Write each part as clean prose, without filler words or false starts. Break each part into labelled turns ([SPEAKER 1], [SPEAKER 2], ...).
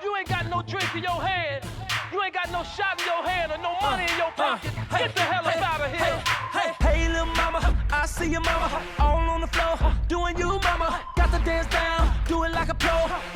[SPEAKER 1] you ain't got no drink in your hand, you ain't got no shot in your hand or no money in your pocket, get the hell up out of here.
[SPEAKER 2] Hey, little mama, I see your mama all on the floor, doing you, mama. Got the dance down, do it like a pro.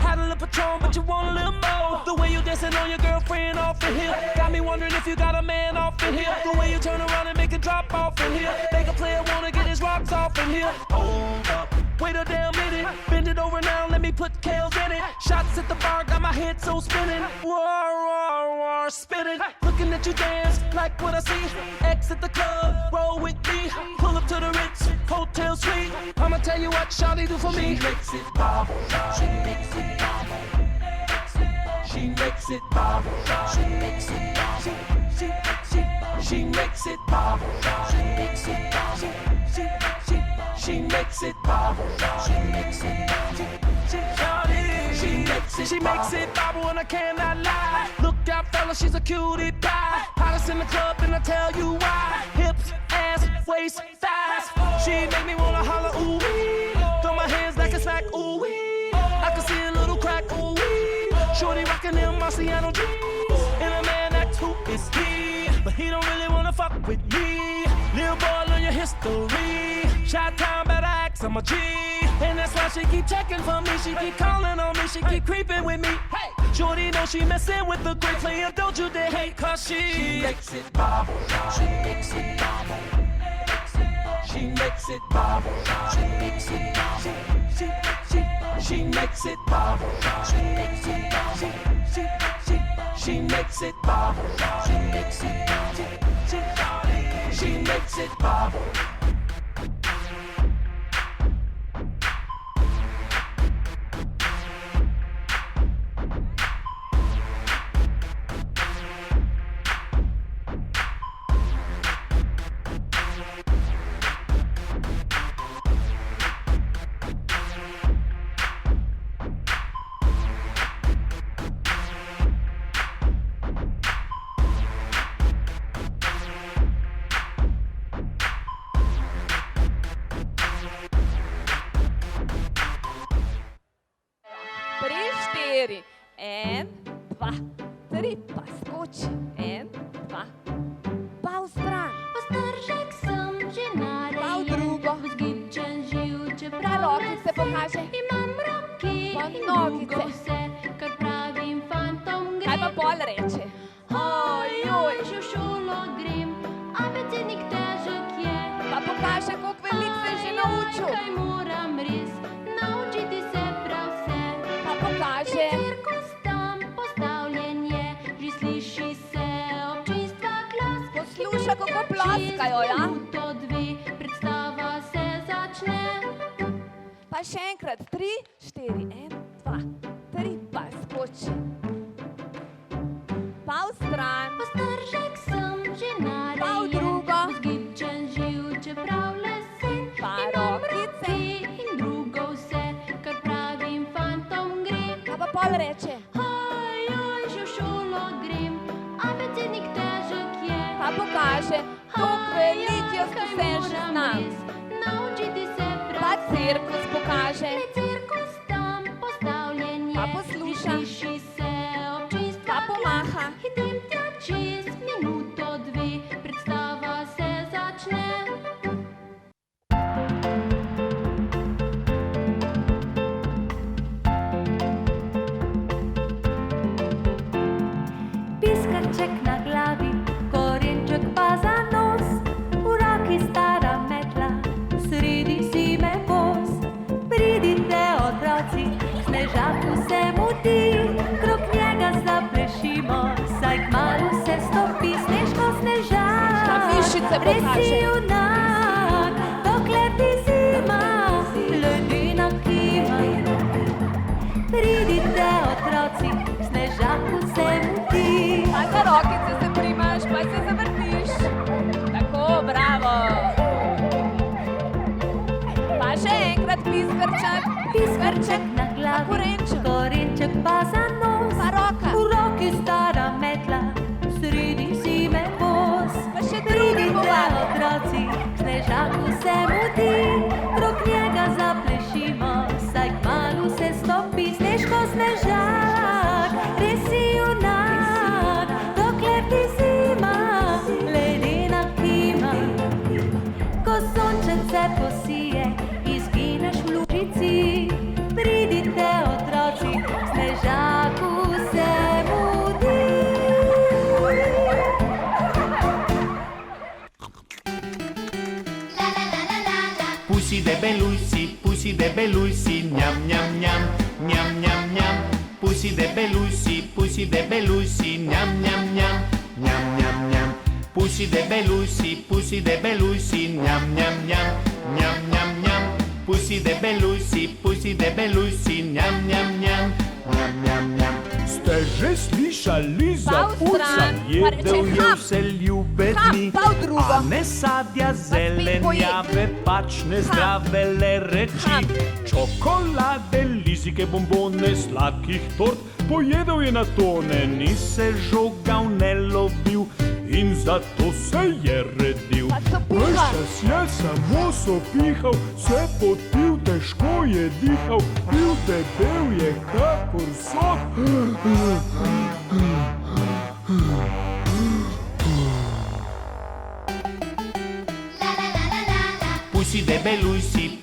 [SPEAKER 2] Had a little Patron, but you want a little more. The way you dancing on your girlfriend off in here got me wondering if you got a man off in here. The way you turn around and make it drop off in here, make a player wanna get his rocks off in here. Hold up, wait a damn minute, bend it over now, let me put Kales in it. Shots at the bar, got my head so spinning. Roar, roar, roar, spinning. Looking at you dance, like what I see. Exit the club, roll with me. Pull up to the Ritz, hotel suite. I'ma tell you what Shawty do for me. She makes it bobble, she makes it bobble. She makes it bobble, she makes it bobble. She makes it bobble, she makes it bobble. She makes it bobble, she makes it bobble. She makes it bobble and I cannot lie. Look out, fella, she's a cutie pie. Hottest in the club and I tell you why. Hips, ass, waist, thighs. She make me wanna holler, ooh wee. Throw my hands like a smack, ooh wee. I can see a little crack, ooh wee. Shorty rockin' them Marciano jeans. And a man acts who is he, but he don't really wanna fuck with me. Little boy, learn your history. Chi-town better act, I'm a G. And that's why she keep checking for me. She keep calling on me, she keep creeping with me. Hey, Shorty know she messin' with the great player. Don't you dare hate, cause she makes it bobble, she makes it bobble. She makes it bobble, she makes it bobble. She makes it bobble, she makes it bobble. She makes it bobble, she makes it bobble. She makes it bobble.
[SPEAKER 3] En, dva, tri, pa skoči. En, dva, pa v stran.
[SPEAKER 4] Ostržek sem že narejen,
[SPEAKER 3] Pa v drugo.
[SPEAKER 4] vzgibčen živ, čeprav
[SPEAKER 3] Na rokice pokaže.
[SPEAKER 4] imam roki
[SPEAKER 3] Pa
[SPEAKER 4] in
[SPEAKER 3] nogice.
[SPEAKER 4] drugo vse, kar pravim fantom gre.
[SPEAKER 3] Kaj pa pol reče? Ojoj,
[SPEAKER 4] Že v šolo grem, abecednik težek je.
[SPEAKER 3] pa pokaže, koliko veliko se je že naučil.
[SPEAKER 4] Kaj moram res naučiti se prav vse.
[SPEAKER 3] Pa pokaže.
[SPEAKER 4] Cirkus tam postavljen je, že sliši se občinstva glas.
[SPEAKER 3] Posluša, kako ploskajo, ja?
[SPEAKER 4] Minuto dve, predstava se začne.
[SPEAKER 3] Pa še enkrat, 3, 4, 1, 2, 3, pa skoči. Pa v stran.
[SPEAKER 4] Ostržek sem že narejen,
[SPEAKER 3] Pa v drugo.
[SPEAKER 4] vzgibčen živ, čeprav lesen.
[SPEAKER 3] Pa
[SPEAKER 4] Imam
[SPEAKER 3] rokice.
[SPEAKER 4] roki in drugo vse, kar pravim fantom gre.
[SPEAKER 3] Kaj pa pol reče?
[SPEAKER 4] Ojoj, že v šolo grem, abecednik težek je.
[SPEAKER 3] Pa pokaže, koliko veliko jaz
[SPEAKER 4] Kaj
[SPEAKER 3] vse že
[SPEAKER 4] moram
[SPEAKER 3] znam.
[SPEAKER 4] res naučiti se prav
[SPEAKER 3] Pa
[SPEAKER 4] vse.
[SPEAKER 3] cirkus pokaže.
[SPEAKER 4] Le cirkus tam postavljen je,
[SPEAKER 3] Pa posluša.
[SPEAKER 4] že sliši se občinstva
[SPEAKER 3] Pa pomaha.
[SPEAKER 4] glas. Idem tja čez minuto dve, predstava se začne.
[SPEAKER 5] Piskarček na glavi, korenček pa za nos, v roki stara metla, sredi zime voz. Pridite otroci, snežaku se mudi, krog njega zaplešimo, saj kmalu se stopi snežko snežak.
[SPEAKER 3] Pa mišice
[SPEAKER 5] Res si
[SPEAKER 3] pokaže.
[SPEAKER 5] junak, dokler ti zima, ledena kima. Pridite otroci, snežaku se mudi.
[SPEAKER 3] Pa za rokice se primaš, pa se zavrtiš. Tako, bravo. Pa še enkrat piskarček.
[SPEAKER 5] Piskarček na
[SPEAKER 3] Pa
[SPEAKER 5] glavi,
[SPEAKER 3] korenček.
[SPEAKER 5] korenček pa za nos,
[SPEAKER 3] Pa roka.
[SPEAKER 5] v roki stara metla, sredi zime voz.
[SPEAKER 3] Pa še drugi
[SPEAKER 5] Pridite
[SPEAKER 3] pomaga.
[SPEAKER 5] otroci, snežaku se mudi, krog njega zaplešimo, saj kmalu se stopi snežko snežak. Snežaku se mudi.
[SPEAKER 6] Pusi debeluisi, njam, njam, njam, njam, njam, njam. Pusi debeluisi, njam, njam, njam, njam, njam, njam. Pusi debeluisi, njam, njam, njam, njam, njam, njam. Pusi debeluisi, njam, njam, njam, njam, njam, njam.
[SPEAKER 7] Ste že slišali za
[SPEAKER 3] Pa v
[SPEAKER 7] pujca?
[SPEAKER 3] stran, pa
[SPEAKER 7] Jedel
[SPEAKER 3] reče
[SPEAKER 7] je
[SPEAKER 3] hap.
[SPEAKER 7] vse ljubedni,
[SPEAKER 3] Hap, pa v drugo.
[SPEAKER 7] a ne sadja, zelenjave, pač ne zdrave le reči.
[SPEAKER 3] Hap.
[SPEAKER 7] Čokolade, lizike, bombone, sladkih tort, pojedel je na tone, ni se žogal, ne lovil in zato se je redil.
[SPEAKER 3] Pa so
[SPEAKER 7] Ves
[SPEAKER 3] piha.
[SPEAKER 7] čas je samo sopihal, se potil, težko je dihal, bil debel je kakor sok.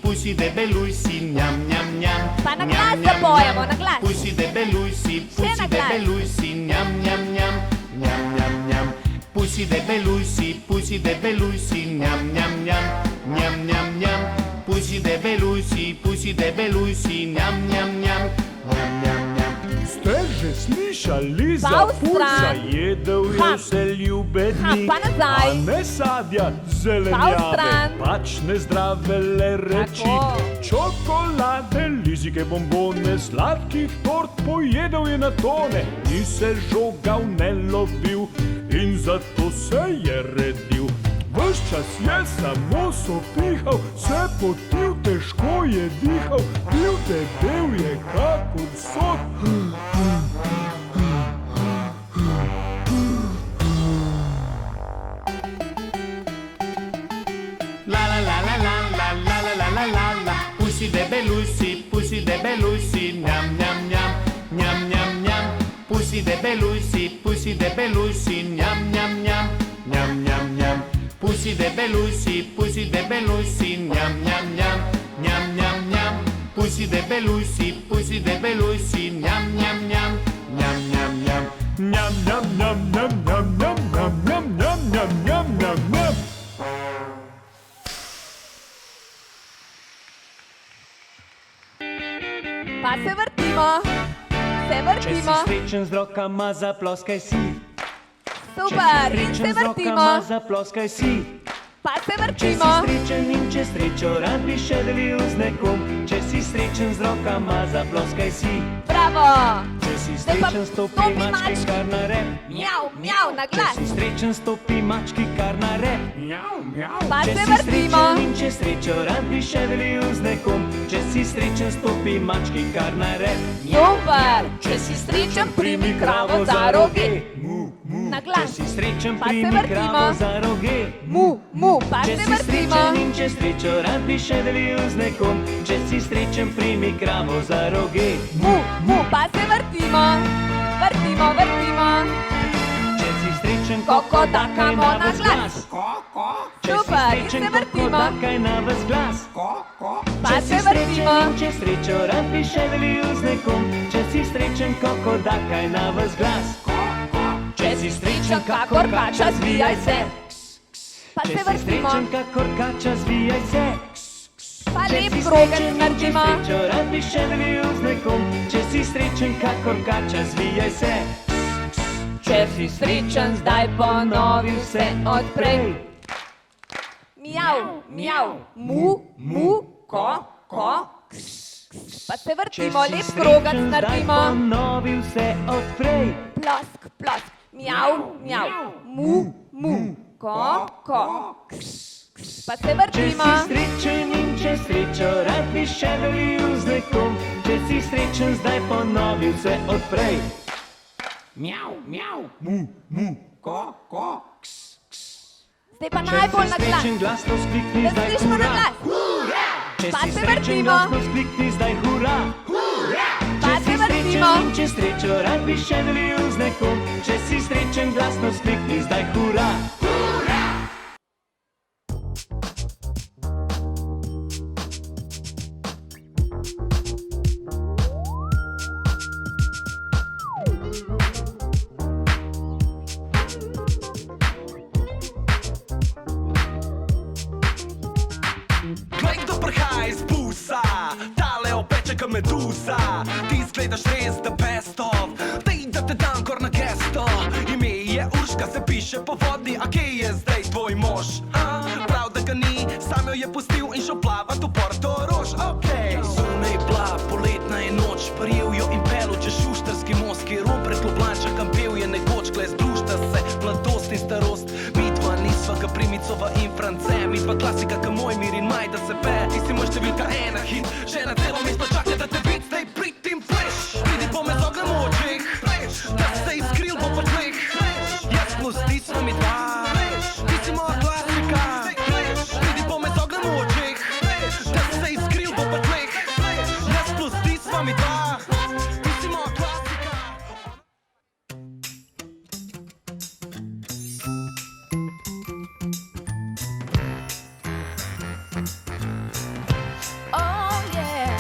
[SPEAKER 6] Pusi debeluisi, njam, njam, njam.
[SPEAKER 3] Pa na
[SPEAKER 6] njam,
[SPEAKER 3] glas
[SPEAKER 6] njam,
[SPEAKER 3] zapojemo,
[SPEAKER 6] njam.
[SPEAKER 3] na glas.
[SPEAKER 6] Pusi debeluisi,
[SPEAKER 3] Še na glas.
[SPEAKER 6] njam, njam, njam, njam, njam, njam. Pusi debeluisi, njam, njam, njam, njam, njam, njam. Pusi debeluisi, njam, njam, njam, njam, njam, njam.
[SPEAKER 7] Ste že slišali
[SPEAKER 3] Pa
[SPEAKER 7] za
[SPEAKER 3] v
[SPEAKER 7] pujca?
[SPEAKER 3] stran.
[SPEAKER 7] Jedel je
[SPEAKER 3] Hap.
[SPEAKER 7] vse ljubedni,
[SPEAKER 3] Hap, pa nazaj.
[SPEAKER 7] a ne sadja,
[SPEAKER 3] Pa v
[SPEAKER 7] zelenjave,
[SPEAKER 3] stran.
[SPEAKER 7] pač ne zdrave le reči.
[SPEAKER 3] Tako.
[SPEAKER 7] Čokolade, lizike, bombone, sladkih tort, pojedel je na tone, ni se žogal, ne lovil in zato se je redil. Ves čas je samo sopihal, se potil, težko je dihal, bil debel je kakor sok.
[SPEAKER 6] La la la la la la la la la la la la. Pusi debeluisi, njam, njam, njam, njam, njam, njam. Pusi debeluisi, njam, njam, njam, njam, njam, njam. Pusi debeluisi, njam, njam, njam, njam, njam, njam. Pusi debeluisi, njam, njam, njam, njam, njam, njam.
[SPEAKER 7] Njam, njam, njam, njam, njam, njam, njam, njam, njam, njam, njam, njam.
[SPEAKER 3] Pa se vrtimo. Se vrtimo.
[SPEAKER 6] Srečen z rokama, zaploskaj si.
[SPEAKER 3] Super. In se vrtimo.
[SPEAKER 6] Zaploskaj si.
[SPEAKER 3] Pa se
[SPEAKER 6] Če si
[SPEAKER 3] vrtimo.
[SPEAKER 6] srečen in če srečo rad bi še delil z nekom, če si srečen z rokama, zaploskaj si.
[SPEAKER 3] Bravo.
[SPEAKER 6] Če si
[SPEAKER 3] Zdaj pa
[SPEAKER 6] srečen, stopi
[SPEAKER 3] stopi
[SPEAKER 6] mački
[SPEAKER 3] mački.
[SPEAKER 6] kar na rep.
[SPEAKER 3] Mjav, mjav, na
[SPEAKER 6] Če
[SPEAKER 3] glas.
[SPEAKER 6] si srečen, stopi mački kar na rep.
[SPEAKER 3] Pa
[SPEAKER 6] Če
[SPEAKER 3] se
[SPEAKER 6] si
[SPEAKER 3] vrtimo.
[SPEAKER 6] srečen in če srečo rad bi še delil z nekom, če si srečen, stopi mački kar na rep.
[SPEAKER 3] Super. Če si srečen, primi kravo za roge. Na
[SPEAKER 6] Če
[SPEAKER 3] glas.
[SPEAKER 6] si srečen,
[SPEAKER 3] Pa se
[SPEAKER 6] primi
[SPEAKER 3] vrtimo.
[SPEAKER 6] kravo za roge.
[SPEAKER 3] Mu, pa
[SPEAKER 6] Če
[SPEAKER 3] se
[SPEAKER 6] si
[SPEAKER 3] vrtimo.
[SPEAKER 6] srečen in če srečo rad bi še delil z nekom, če si srečen, primi kravo za roge.
[SPEAKER 3] Mu, pa se vrtimo. Vrtimo, vrtimo.
[SPEAKER 6] Če si srečen,
[SPEAKER 3] Kokodakamo na glas.
[SPEAKER 6] Če si
[SPEAKER 3] Super, in
[SPEAKER 6] srečen,
[SPEAKER 3] se vrtimo.
[SPEAKER 6] kokodakaj na ves glas.
[SPEAKER 3] Pa
[SPEAKER 6] Če
[SPEAKER 3] se
[SPEAKER 6] si srečen
[SPEAKER 3] vrtimo.
[SPEAKER 6] in če srečo rad bi še delil z nekom, če si srečen, kokodakaj na ves glas. Če si srečen, kakor kača, zvijaj se.
[SPEAKER 3] Pa
[SPEAKER 6] Če
[SPEAKER 3] se
[SPEAKER 6] si
[SPEAKER 3] vrtimo.
[SPEAKER 6] srečen, kakor kača, zvijaj se.
[SPEAKER 3] Pa
[SPEAKER 6] Če
[SPEAKER 3] lep
[SPEAKER 6] si
[SPEAKER 3] krogec
[SPEAKER 6] srečen in če
[SPEAKER 3] naredimo.
[SPEAKER 6] srečo rad bi še delil z nekom, če si srečen, kakor kača, zvijaj se.
[SPEAKER 3] Če si srečen, zdaj ponovi vse od prej. Mjav, mjav, mu, ko, Pa se vrtimo, lep krogec naredimo.
[SPEAKER 6] Ponovi vse od prej.
[SPEAKER 3] Plosk, plosk, mjav, mjav, mu, ko, Pa se
[SPEAKER 6] Če
[SPEAKER 3] vrtimo.
[SPEAKER 6] si srečen in če srečo rad bi še delil z nekom, če si srečen, zdaj ponovi vse od prej. Mjav, mjav, ko,
[SPEAKER 3] Zdaj pa najbolj na
[SPEAKER 6] Če si
[SPEAKER 3] glas.
[SPEAKER 6] srečen, glasno vzklikni
[SPEAKER 3] Da
[SPEAKER 6] zdaj
[SPEAKER 3] slišimo na
[SPEAKER 6] hura.
[SPEAKER 3] glas.
[SPEAKER 6] Če
[SPEAKER 3] Pa
[SPEAKER 6] si
[SPEAKER 3] se
[SPEAKER 6] srečen,
[SPEAKER 3] vrtimo.
[SPEAKER 6] glasno vzklikni zdaj hura.
[SPEAKER 3] Pa
[SPEAKER 6] Če
[SPEAKER 3] se
[SPEAKER 6] si
[SPEAKER 3] vrtimo.
[SPEAKER 6] srečen in če srečo rad bi še delil z nekom, če si srečen, glasno vzklikni zdaj hura.
[SPEAKER 2] Šulcova in France, mi pa klasika, ka moj mir in maj, da se pe. Ti si moj številka ena hit, že na celo mesto čaka, da te vid, zdaj prid in pleš. Vidi po me z ognjem v očeh, da se izkril bo po tleh. Jaz plus ti smo mi dva, ti si moja klasika. Vidi po me z ognjem v očeh, da se izkril bo po tleh. Jaz plus ti smo mi dva, ti si moja klasika.
[SPEAKER 3] Oh yeah,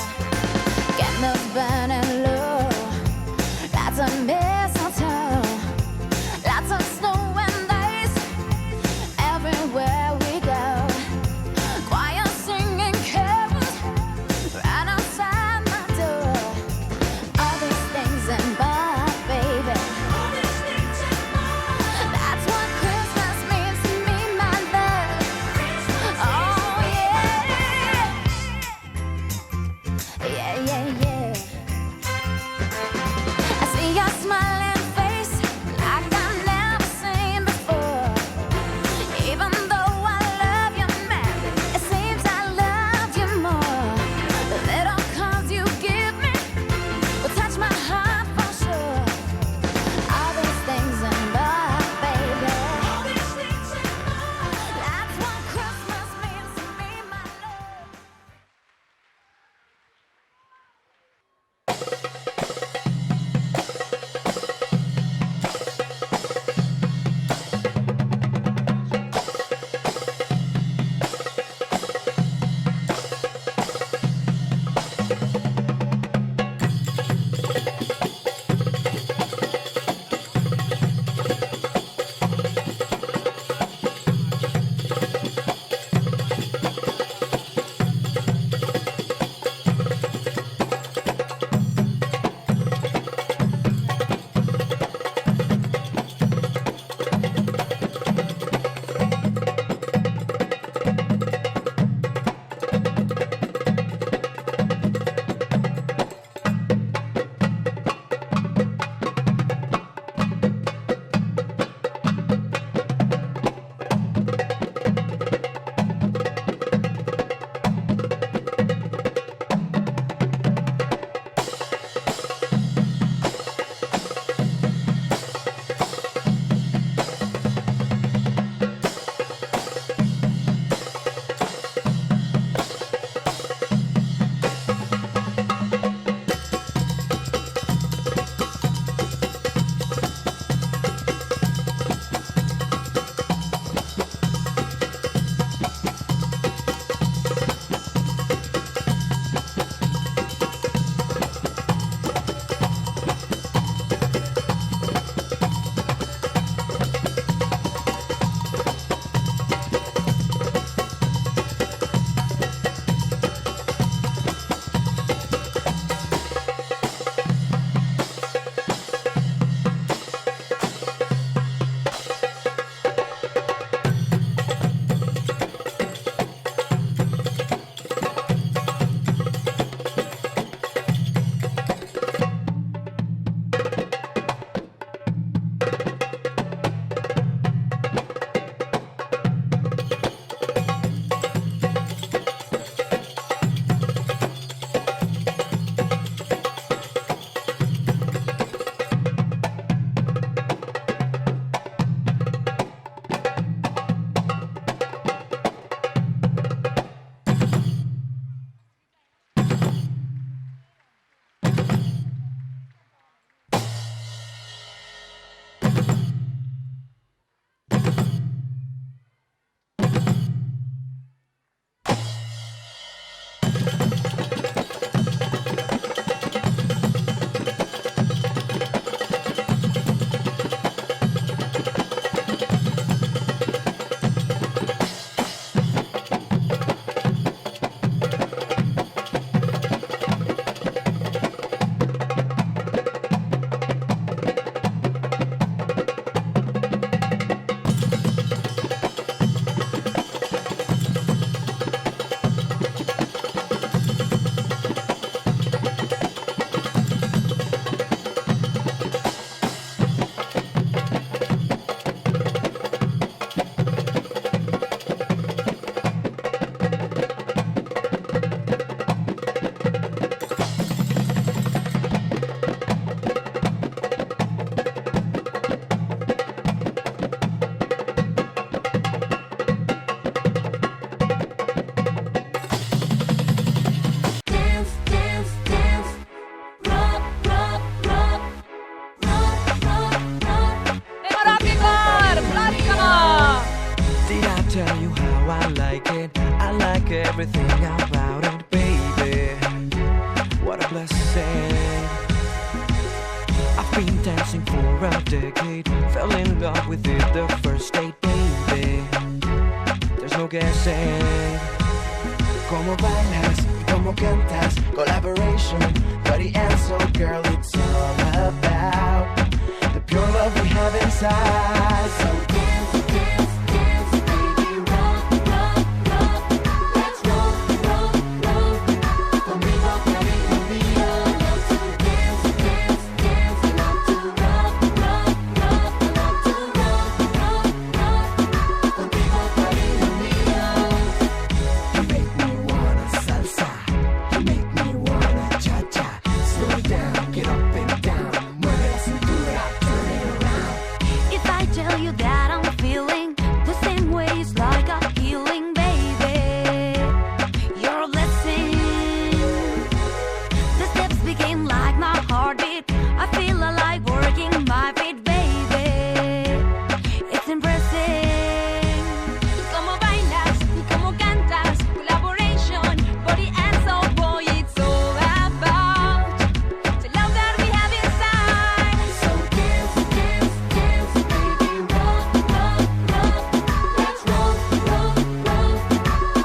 [SPEAKER 2] everything about it, baby. What a blessing. I've been dancing for a decade. Fell in love with it the first date, baby. There's no guessing. Como bailas, como cantas, collaboration, body and soul, girl, it's all about the pure love we have inside. So dance, dance, dance, baby, rock, rock, rock. Let's roll, roll, roll. Conmigo, conmigo, conmigo. Love to dance, dance, dance. I love to rock, rock, rock. I love to rock, rock, rock. Conmigo, conmigo, conmigo. You make me wanna salsa. You make me wanna cha-cha. Slow down, get up and down. Mueve la cintura, turn it around.
[SPEAKER 4] If I tell you that I'm feeling the same way, it's like a healing, baby. You're a blessing. The steps became like my heartbeat. I feel alive working my feet, baby. It's impressive. Como bailas y como cantas, collaboration, body and soul, boy, it's all about the love that we have inside.
[SPEAKER 2] So dance, dance, dance, baby, rock, rock, rock. Let's roll, roll, roll.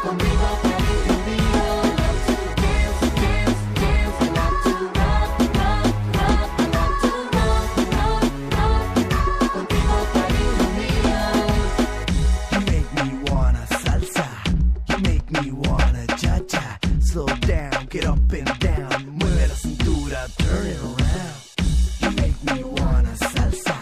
[SPEAKER 2] Conmigo, conmigo, conmigo. Love to dance, dance, dance. I love to rock, rock, rock. I love to rock, rock, rock. Contigo, conmigo, conmigo. You make me wanna salsa. You make me wanna cha-cha. Slow down, get up and down. Mueve la cintura, turn it around. You make me wanna salsa.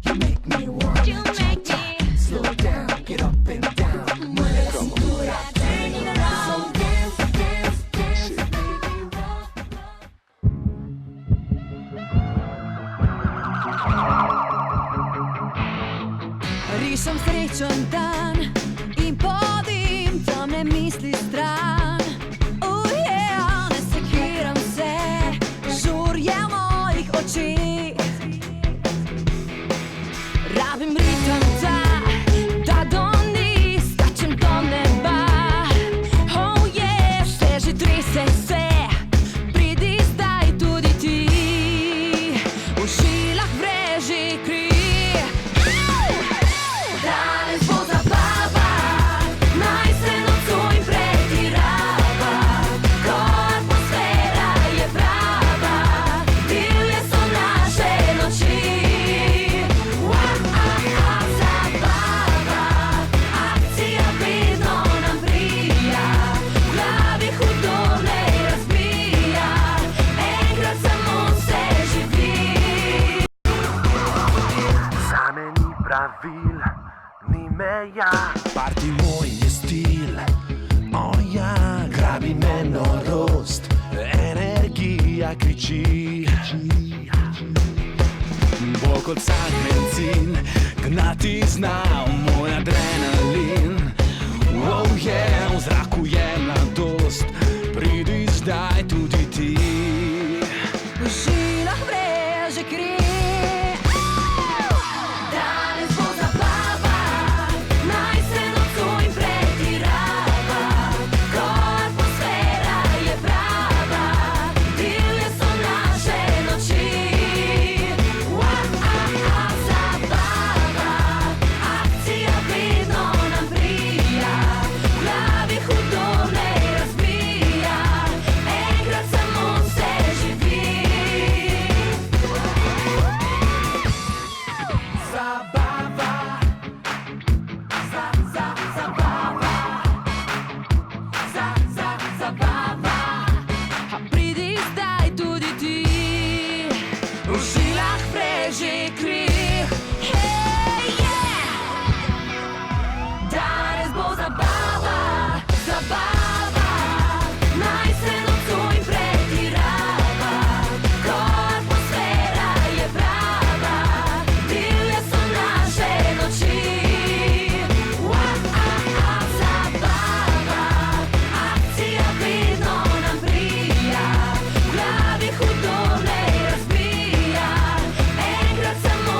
[SPEAKER 2] You make me wanna
[SPEAKER 4] You make
[SPEAKER 2] cha-cha.
[SPEAKER 4] me
[SPEAKER 2] Slow down, get up and down. Mueve la cintura, turn it around. So dance, dance, dance, baby, rock, rock.
[SPEAKER 5] Rišem srečen dan in podim tamne misli stran. Oh yeah, ne sekiram se, žurje mojih oči. Rabim ritem da do njih skačem do neba. Oh yeah, vse že trese se, pridi zdaj tudi ti. V žilah vreži kri. Danes bo zabava, naj se nocoj pretirava. Ko atmosfera je prava, divje so naše noči. Zabava, akcija vedno nam prija, v glavi hudo ne razbija, enkrat samo se živi.
[SPEAKER 2] Zame ni pravil, ni meja. Parti moj je stil, oh ja, grabi me norost, energija kriči. Bolj kot vsak bencin, gnati zna moj adrenalin. Oh yeah, v zraku je mladost, pridi zdaj tudi ti.
[SPEAKER 5] V žilah vreže kri. Danes bo zabava, naj se nocoj pretirava. Ko atmosfera je prava, divje so naše noči. Zabava, akcija vedno nam prija, v glavi hudo ne razbija, enkrat samo se živi. Zabava, a pridi zdaj tudi ti. V žilah vreži kri. Hey, yeah! Danes bo zabava, zabava, naj se nocoj pretirava. Ko atmosfera je prava, divje so naše noči. Zabava, akcija vedno nam prija, v glavi hudo ne razbija, enkrat samo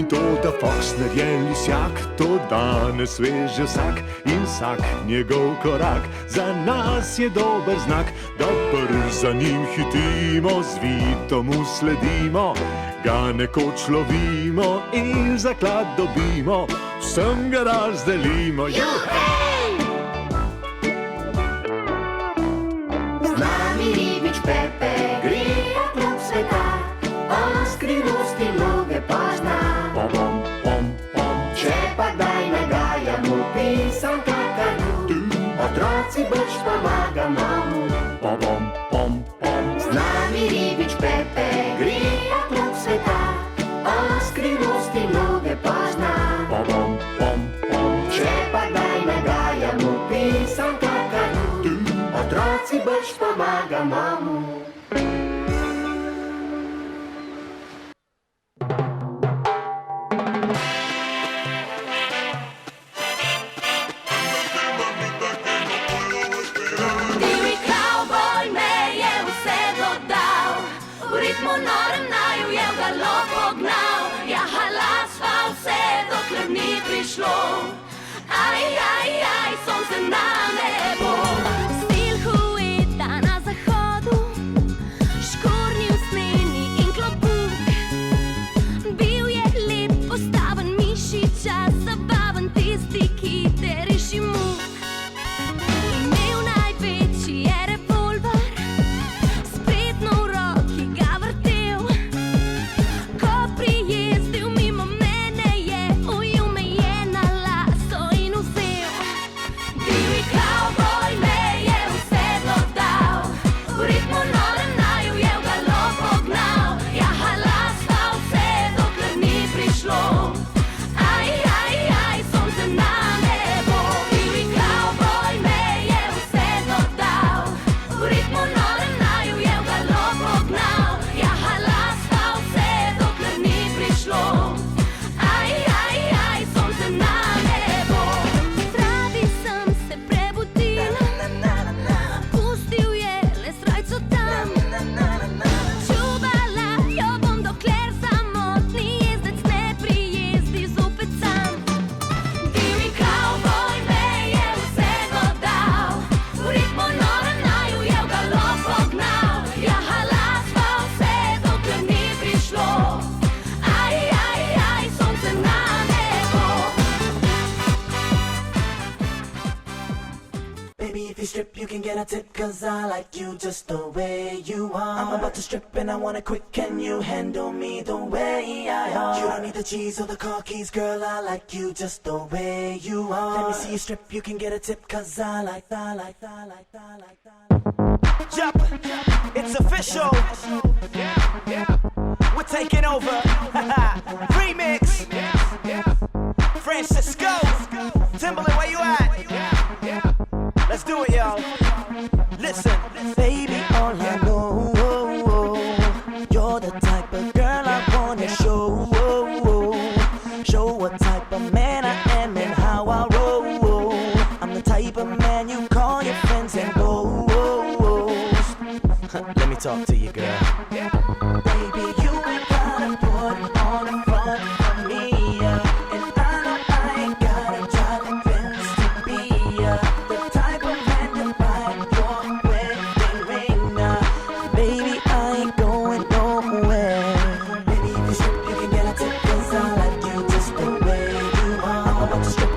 [SPEAKER 7] to, da foks narjen lisjak, to danes veže vsak in vsak njegov korak. Za nas je dober znak, da brž za njim hitimo, zvito mu sledimo, ga nekoč lovimo in zaklad dobimo, vsem ga razdelimo. Juhej!
[SPEAKER 8] Z nami ribič Pepe gre okrog sveta, a skrivnosti mnoge pozna.
[SPEAKER 7] Pom, pom, pom, pom.
[SPEAKER 8] Če pa kdaj nagajamo pisam kakadu, otroci brž pomagamo mu.
[SPEAKER 7] Pom, pom, pom, pom.
[SPEAKER 8] Z nami ribič Pepe gre okrog sveta, a skrivnosti mnoge pozna.
[SPEAKER 7] Pom, pom, pom, pom.
[SPEAKER 8] Če pa kdaj nagajamo pisam kakadu, otroci brž pomagamo mu.
[SPEAKER 4] Divji kavboj me je vse dodal, v ritmu norem naju je v galop pognal. Ja, halasva vse, dokler ni prišlo. Aj, aj, aj, sonce na nebo. Stil huita na zahodu, škornji usnjeni in klobuk. Bil je lep, postaven mišičast, zabaven tisti, ki te reši muk. Imel največji je revolver, spretno v roki ga vrtel. Ko prijezdil mimo mene je, ujel me je na laso in vzel. Divji kavboj me je v sedlo dal, v ritmu norem naju je v galop pognal. Ja, halasva vse, dokler ni prišlo. Aj, aj, aj, sonce na nebo. Divji kavboj me je v sedlo dal, v ritmu norem naju je v galop pognal. Ja, halasva vse, dokler ni prišlo. Aj, aj, aj, sonce na nebo. Zdravi sem se prebudil, pustil je le srajco tam. Čuvala jo bom, dokler samotni jezdec ne prijezdi zopet sam. Divji kavboj me je v sedlo dal, v ritmu norem naju je v galop pognal. Ja, halasva vse, dokler ni prišlo. Aj, aj, aj, sonce na nebo.
[SPEAKER 2] Baby, if you strip, you can get a tip, cause I like you just the way you are. I'm about to strip and I want it quick, can you handle me the way I are? You don't need the cheese or the car keys, girl, I like you just the way you are. Let me see you strip, you can get a tip, cause I like.
[SPEAKER 9] Jump, it's official. We're taking over. Remix. Francisco. Timberland, where you at? Let's do it, y'all. Listen.
[SPEAKER 2] Baby, all I know, you're the type of girl I wanna show. Show what type of man I am and how I roll. I'm the type of man you call your friends and go. Let me talk to you, girl. Baby, you ain't gotta put on the front for me, and I know I ain't gotta try to convince to be the type of man to buy your wedding ring. Baby, I ain't going nowhere. Baby, if you strip, you can get a tip, cause I like you just the way you are. I'm about to strip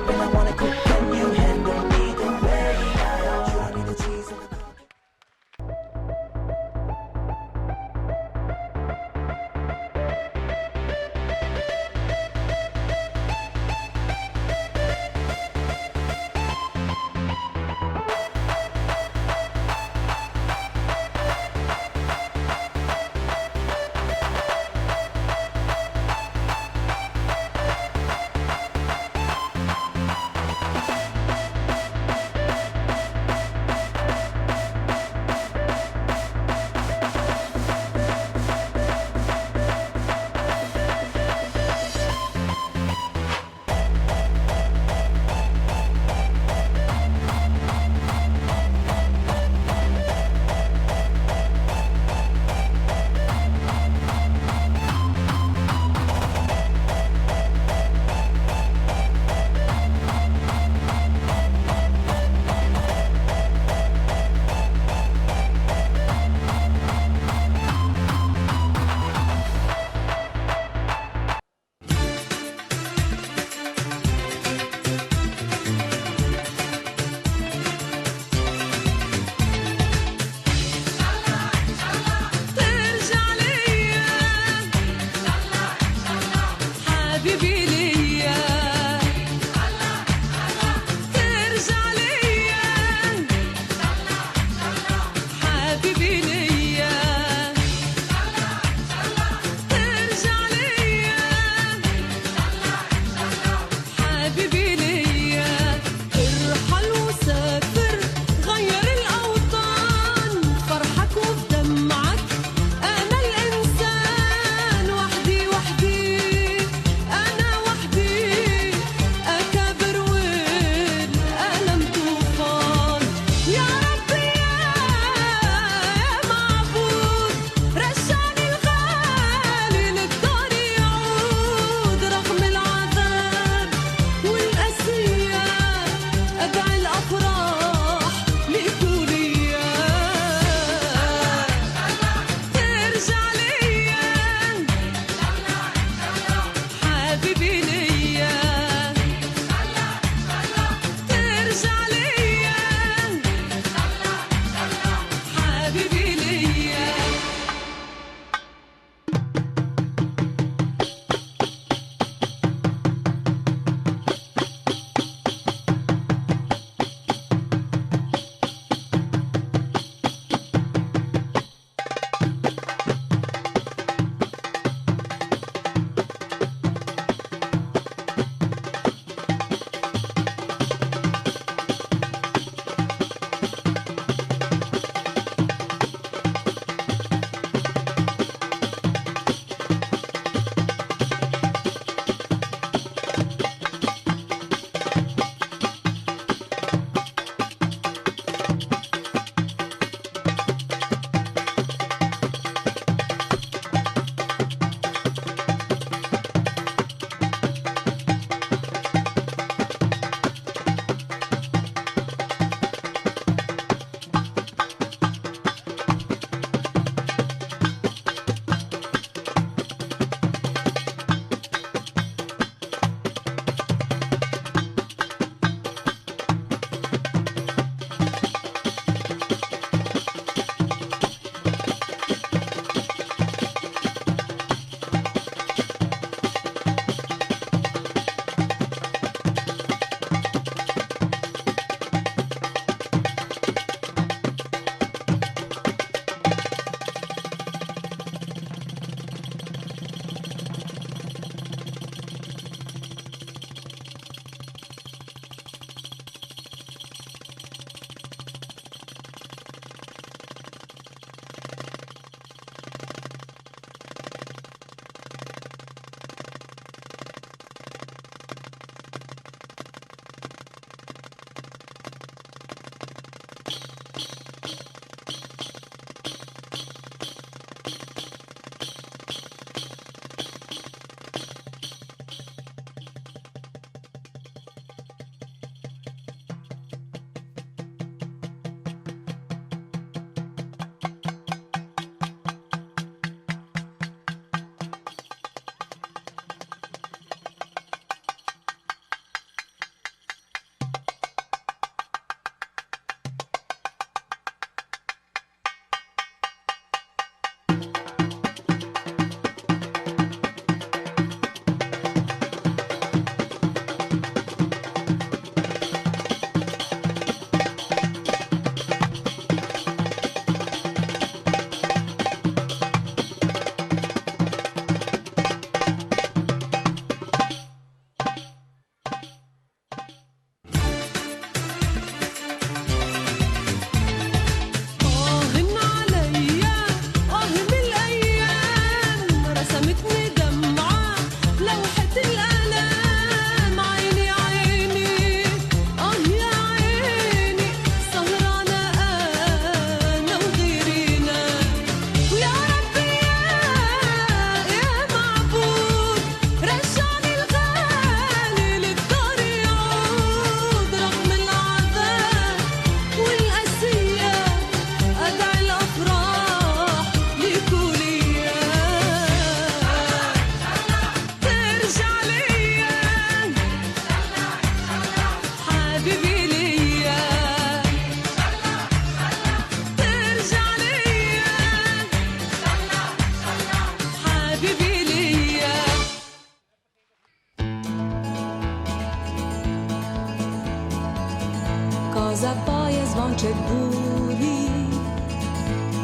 [SPEAKER 5] zapoje zvonček buri,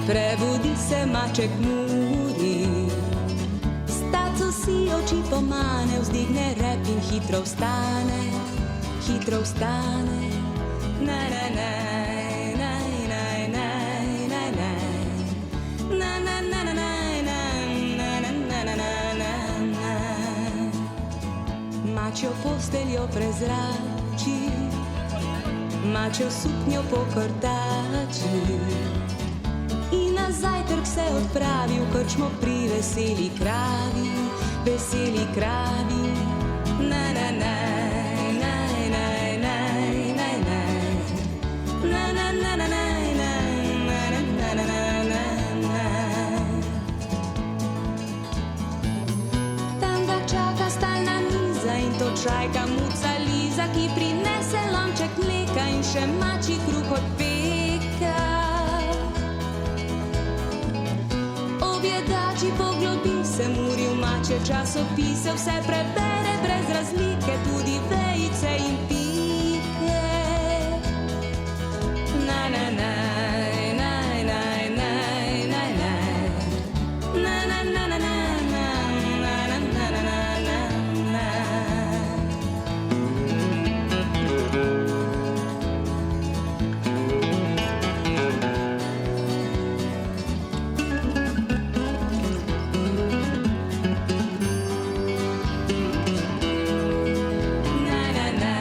[SPEAKER 5] prebudi se maček muri. Staco si oči pomane, vzdigne rep in hitro vstane, hitro vstane. Na na na na na na na na na na na na na na na na. Mačjo posteljo prezrači, mačjo suknjo pokrtači in na zajtrk se odpravi v krčmo pri veseli kravi, veseli kravi. Na na na na na na na na na na na na na na na na na. Tam ga čaka stalna miza in to čajka muca Liza, ki prinese lonček mleka in še mačji kruh od peka. Objedači poglobi se, muri v mačje časopise, vse prebere brez razlike, tudi vejice in pike. Na na na na na na na na na na na na na na na na na. Na na na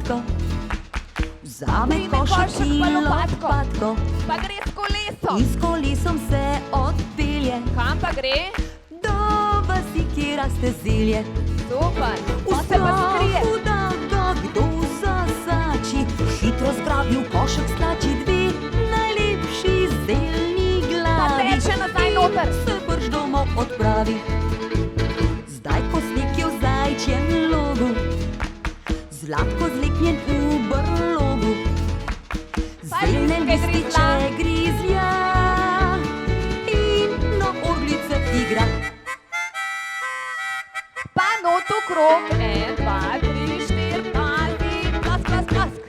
[SPEAKER 5] sladko. Vzame
[SPEAKER 3] Vzemi
[SPEAKER 5] košek
[SPEAKER 3] košek
[SPEAKER 5] in
[SPEAKER 3] pa lopatko.
[SPEAKER 5] lopatko.
[SPEAKER 3] Pa gre s kolesom.
[SPEAKER 5] In s kolesom se odpelje
[SPEAKER 3] Kam pa gre?
[SPEAKER 5] do vasi, kjer raste zelje.
[SPEAKER 3] Super.
[SPEAKER 5] V
[SPEAKER 3] Pa se pa skrije.
[SPEAKER 5] strahu, da ga kdo zasači, hitro zgrabi v košek stlači dve najlepši zeljni
[SPEAKER 3] Pa
[SPEAKER 5] glavi.
[SPEAKER 3] teče nazaj noter.
[SPEAKER 5] Se brž domov odpravi. Zdaj, ko sneg je v zajčjem logu, zlatko zleknjen v brlogu, zeljne
[SPEAKER 3] listke
[SPEAKER 5] lističe grizlja in na orglice igra.
[SPEAKER 3] Pa not okrog. 1, 2, 3, 4, pazi. Plask, plask, plask.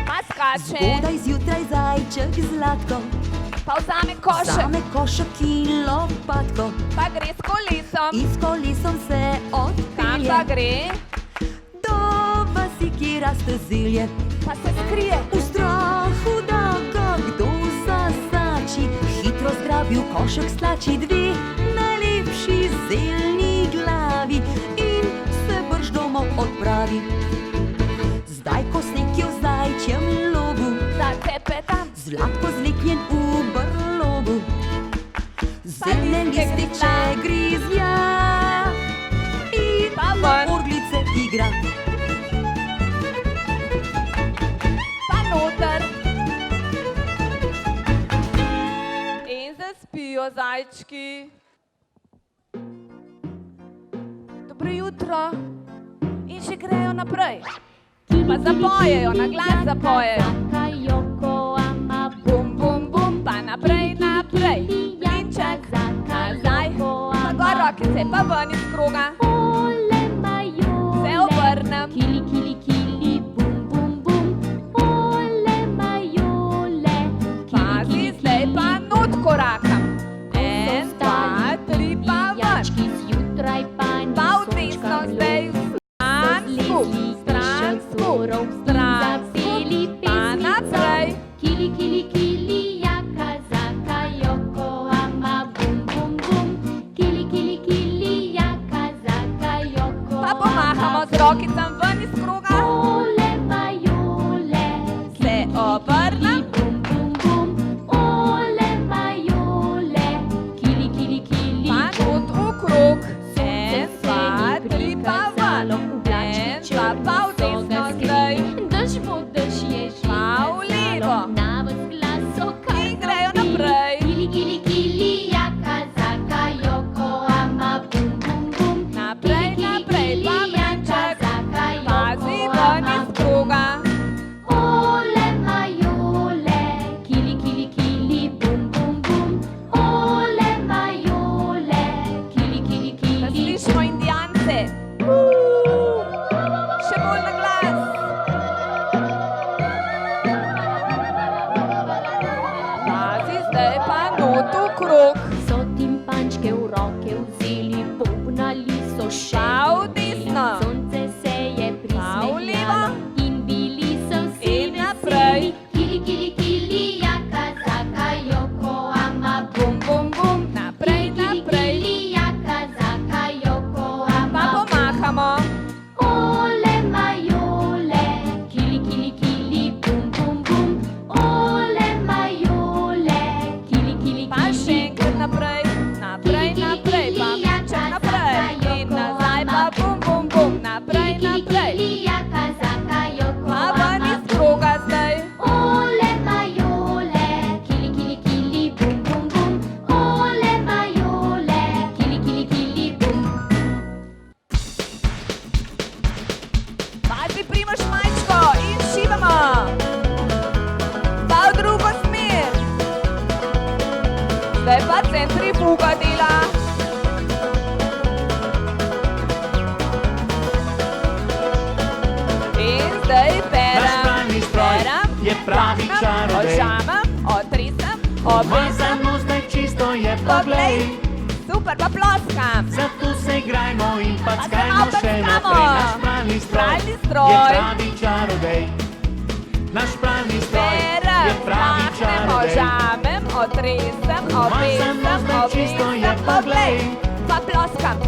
[SPEAKER 3] Pa skače.
[SPEAKER 5] Zgodaj zjutraj zajček zlatko,
[SPEAKER 3] Pa vzame košek.
[SPEAKER 5] vzame košek in lopatko,
[SPEAKER 3] Pa gre s kolesom.
[SPEAKER 5] in s kolesom se
[SPEAKER 3] Kam
[SPEAKER 5] odpelje
[SPEAKER 3] pa gre?
[SPEAKER 5] do vasi, kjer raste zelje.
[SPEAKER 3] Pa se skrije.
[SPEAKER 5] V strahu, da ga kdo zasači, hitro zgrabi v košek stlači dve najlepši zeljni glavi in se brž domov odpravi. Zdaj, ko sneg je v zajčjem logu,
[SPEAKER 3] Zatepe tam.
[SPEAKER 5] zlatko zleknjen v brlogu, zeljne
[SPEAKER 3] listke
[SPEAKER 5] lističe grizlja in
[SPEAKER 3] Pa
[SPEAKER 5] na
[SPEAKER 3] ven.
[SPEAKER 5] orglice igra.
[SPEAKER 3] Pa noter. In zaspijo zajčki. Dobro jutro. In še grejo naprej. Pa zapojejo, na glas zapojejo. Bum, bum, bum, pa naprej, naprej. Klinček, nazaj, pa gor rokice, pa ven iz kroga. Se obrnem. Pazi, zdaj pa not korakam. 1, 2, 3, pa ven. Pa v desno, zdaj v stran, skup, stran, skup, stran, skup, pa naprej. Pa pomahamo z rokicam ven iz kroga. Se obrnem. Pa not okrog. 1, 2, 3, pa ven. 1, 2, pa v desno zdaj. Pa v levo. In grejo naprej. Naprej, naprej, pa mlinček. Pazi ven iz kroga. Da slišimo indijance. Še bolj na glas. Pazi, zdaj pa not okrog.
[SPEAKER 5] Timpančke v roke vzeli, bobnali so še.
[SPEAKER 3] Pa v desno.
[SPEAKER 5] Sonce se je
[SPEAKER 3] Pa v
[SPEAKER 5] prismehljalo
[SPEAKER 3] levo.
[SPEAKER 5] in bili so vsi
[SPEAKER 3] In naprej. Bum, bum, bum. Naprej, naprej. Pa pomahamo. Pa še enkrat naprej. Naprej, naprej. Pa mlinček naprej. In nazaj pa bum, bum, bum. Naprej, naprej. Pa ven iz kroga zdaj. Pazi, Primož majčko in šibamo. Pa v drugo smer. Zdaj pa centrifuga dela. In zdaj perem.
[SPEAKER 6] Razpravni stroj je pravi čarodej.
[SPEAKER 3] Ožamem, otrisem, obrisem.
[SPEAKER 6] Umazano zdaj čisto je, poglej.
[SPEAKER 3] Super, pa ploskam.
[SPEAKER 6] Zato se igrajmo in
[SPEAKER 3] Pa se
[SPEAKER 6] packajmo
[SPEAKER 3] malo
[SPEAKER 6] še
[SPEAKER 3] packamo.
[SPEAKER 6] naprej. Naš pralni stroj
[SPEAKER 3] Pralni
[SPEAKER 6] je
[SPEAKER 3] stroj.
[SPEAKER 6] pravi čarodej. Naš pralni stroj je
[SPEAKER 3] Berem,
[SPEAKER 6] pravi
[SPEAKER 3] mahnem,
[SPEAKER 6] čarodej.
[SPEAKER 3] ožamem, otresem,
[SPEAKER 6] Umazano
[SPEAKER 3] obesem,
[SPEAKER 6] zdaj čisto je,
[SPEAKER 3] obesem,
[SPEAKER 6] poglej.
[SPEAKER 3] Pa ploskam,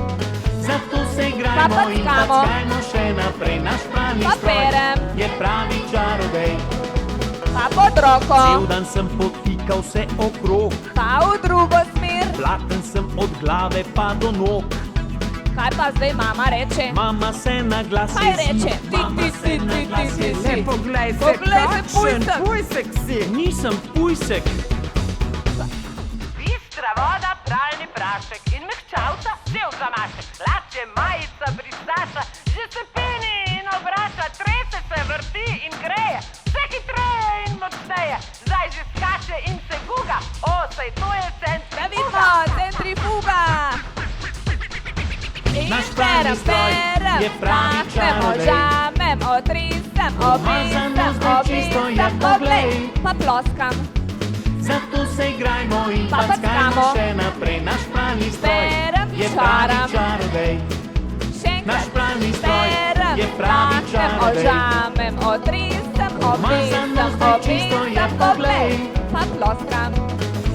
[SPEAKER 6] Zato se
[SPEAKER 3] Pa
[SPEAKER 6] igrajmo in
[SPEAKER 3] packamo.
[SPEAKER 6] packajmo še naprej. Naš pralni
[SPEAKER 3] Pa
[SPEAKER 6] stroj
[SPEAKER 3] perem.
[SPEAKER 6] je pravi čarodej.
[SPEAKER 3] pa pod roko,
[SPEAKER 6] Cel dan sem potikal vse okrog,
[SPEAKER 3] pa v drugo smer.
[SPEAKER 6] platen sem od glave pa do nog.
[SPEAKER 3] Kaj pa zdaj mama reče?
[SPEAKER 6] Mama se na glas
[SPEAKER 3] Kaj
[SPEAKER 6] jezi,
[SPEAKER 3] reče? Ti,
[SPEAKER 6] mama
[SPEAKER 3] ti,
[SPEAKER 6] se
[SPEAKER 3] ti,
[SPEAKER 6] na
[SPEAKER 3] ti,
[SPEAKER 6] glas
[SPEAKER 3] ti, ti,
[SPEAKER 6] jezi.
[SPEAKER 3] ti.
[SPEAKER 10] Poglej se,
[SPEAKER 3] Poglej se,
[SPEAKER 10] kakšen
[SPEAKER 3] pujsek.
[SPEAKER 10] pujsek si.
[SPEAKER 6] Nisem pujsek,
[SPEAKER 1] Bistra voda, pralni prašek in mehčavca, cel zamašek. Lačje, majica, brisača, že se peni in obrača, trese se, vrti in greje, vse hitreje in močneje. Zdaj že skače in se guga, o, saj to je
[SPEAKER 3] Da vidimo, centrifuga. In
[SPEAKER 6] Naš pralni stroj je pravi
[SPEAKER 3] mahnem,
[SPEAKER 6] čarodej.
[SPEAKER 3] ožamem, otresem,
[SPEAKER 6] Umazano
[SPEAKER 3] obesem,
[SPEAKER 6] zdaj čisto je,
[SPEAKER 3] obesem,
[SPEAKER 6] poglej.
[SPEAKER 3] pa ploskam.
[SPEAKER 6] zato se igrajmo in
[SPEAKER 3] Pa
[SPEAKER 6] packajmo
[SPEAKER 3] packamo.
[SPEAKER 6] še naprej. Naš pralni stroj
[SPEAKER 3] Berem,
[SPEAKER 6] je pravi
[SPEAKER 3] šaram.
[SPEAKER 6] čarodej.
[SPEAKER 3] Še enkrat.
[SPEAKER 6] Naš pralni stroj
[SPEAKER 3] Berem,
[SPEAKER 6] je pravi
[SPEAKER 3] mahnem,
[SPEAKER 6] čarodej.
[SPEAKER 3] ožamem, otresem,
[SPEAKER 6] Umazano
[SPEAKER 3] obesem,
[SPEAKER 6] zdaj čisto je,
[SPEAKER 3] obesem,
[SPEAKER 6] poglej.
[SPEAKER 3] pa ploskam.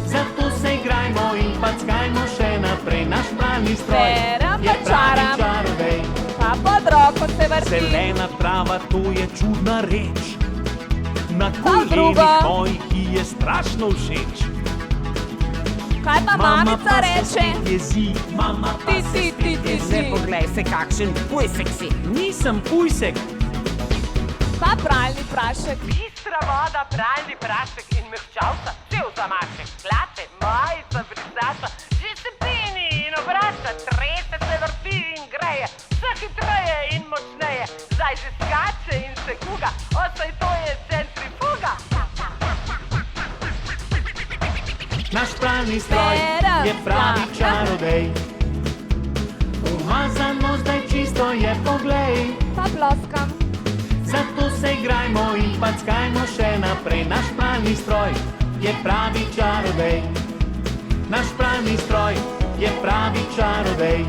[SPEAKER 6] Zato se igrajmo in packajmo še naprej. Naš pralni stroj
[SPEAKER 3] Berem,
[SPEAKER 6] je
[SPEAKER 3] pa
[SPEAKER 6] pravi
[SPEAKER 3] čaram.
[SPEAKER 6] čarodej.
[SPEAKER 3] Pa pod roko se vrti.
[SPEAKER 6] Zelena trava, to je čudna reč. Na
[SPEAKER 3] drugo.
[SPEAKER 6] kolenih mojih ji je strašno všeč.
[SPEAKER 3] Kaj pa mamica
[SPEAKER 6] pa se
[SPEAKER 3] reče?
[SPEAKER 6] spet jezi, mama pa
[SPEAKER 3] Ti,
[SPEAKER 6] se
[SPEAKER 3] ti, ti,
[SPEAKER 6] spet
[SPEAKER 3] ti,
[SPEAKER 6] jezi.
[SPEAKER 3] ti.
[SPEAKER 10] Poglej se, kakšen pujsek si.
[SPEAKER 6] Nisem pujsek,
[SPEAKER 3] Pa pralni prašek.
[SPEAKER 1] Bistra voda, pralni prašek in mehčavca, cel zamašek. Lačje, majica, brisača, že se peni in obrača, trese se, vrti in greje, vse hitreje in močneje. Zdaj že skače in se guga, o, saj to je centrifuga.
[SPEAKER 6] naš pralni stroj
[SPEAKER 3] Berem,
[SPEAKER 6] je pravi
[SPEAKER 3] mahnem.
[SPEAKER 6] čarodej. Umazano zdaj čisto je, poglej.
[SPEAKER 3] Pa ploskam.
[SPEAKER 6] Zato se igrajmo in packajmo še naprej. Naš pralni stroj je pravi čarodej. Naš pralni stroj je pravi čarodej.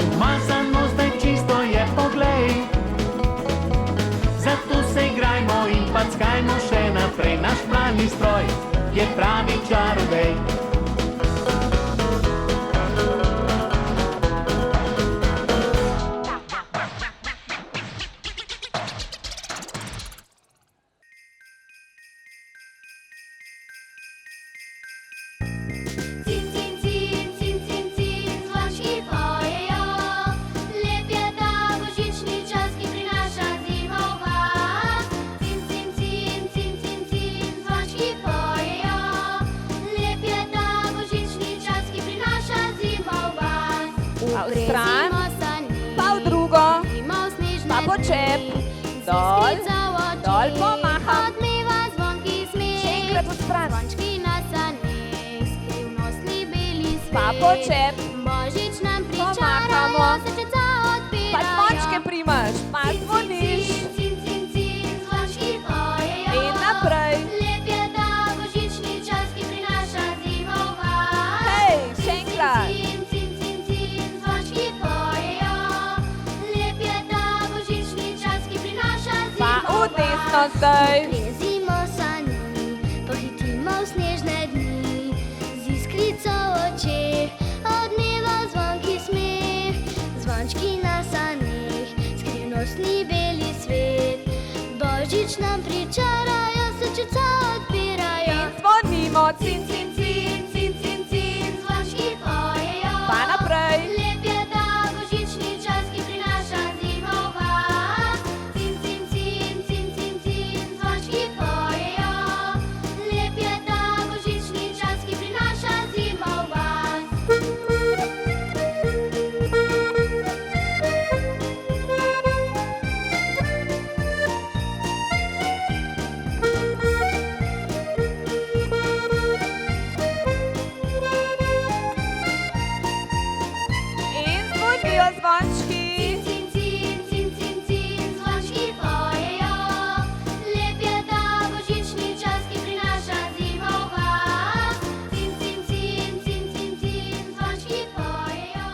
[SPEAKER 6] Umazano zdaj čisto je, poglej. Zato se igrajmo in packajmo še naprej. Naš pralni stroj je pravi čarodej.
[SPEAKER 4] Cin, cin, cin, cin, cin, cin, dzwonki pojeją. Lepiata božičný čas, ki prináša zimou vás. Cin, cin, cin, cin, cin, cin, dzwonki pojeją. Lepiata božičný čas, ki prináša zimou vás.
[SPEAKER 3] Pa v stran,
[SPEAKER 4] Upresimo sani,
[SPEAKER 3] pa v drugo.
[SPEAKER 4] imamo snežne
[SPEAKER 3] Pa počep.
[SPEAKER 4] dni.
[SPEAKER 3] Dol,
[SPEAKER 4] Iskrica v očeh,
[SPEAKER 3] dol pomaham.
[SPEAKER 4] odmeva zvonki smeh.
[SPEAKER 3] Še enkrat v stran.
[SPEAKER 4] Zvončki na saneh, skrivnostni beli svet.
[SPEAKER 3] Pa počep.
[SPEAKER 4] Božič nam
[SPEAKER 3] Pomahamo.
[SPEAKER 4] pričarajo, srčeca odpirajo.
[SPEAKER 3] Pa zvončke primaš, pa zvoniš.
[SPEAKER 4] Cin, cin, cin, cin, zvončki pojejo.
[SPEAKER 3] In naprej.
[SPEAKER 4] Lep je ta božični čas, ki prinaša zimov vas.
[SPEAKER 3] Hej, še enkrat.
[SPEAKER 4] Cin, cin, cin, cin, zvončki pojejo. Lep je ta božični čas, ki prinaša
[SPEAKER 3] Pa
[SPEAKER 4] zimov
[SPEAKER 3] v desno zdaj.
[SPEAKER 4] Plezimo sani, pohitimo v snežne dni. Z iskrico v očeh, odmeva zvonki smeh. Zvončki na saneh, skrivnostni beli svet. Božič nam pričarajo, srčeca odpirajo.
[SPEAKER 3] In zvonimo, cin, cin, cin,
[SPEAKER 4] Cin, cin, cin, zvončki pojejo.
[SPEAKER 3] pa naprej.
[SPEAKER 4] Lep je ta božični čas, ki prinaša zimov vas. Cin, cin, cin, cin, cin, cin, zvončki pojejo. Lep je ta božični čas, ki prinaša zimov vas.
[SPEAKER 3] In zvonijo zvončki.
[SPEAKER 4] Cin, cin, cin, cin, cin, zvončki pojejo. Lep je ta božični čas, ki prinaša zimov vas. Cin, cin, cin, cin, cin, cin, zvončki pojejo.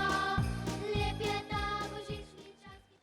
[SPEAKER 4] Lep je ta božični čas, ki...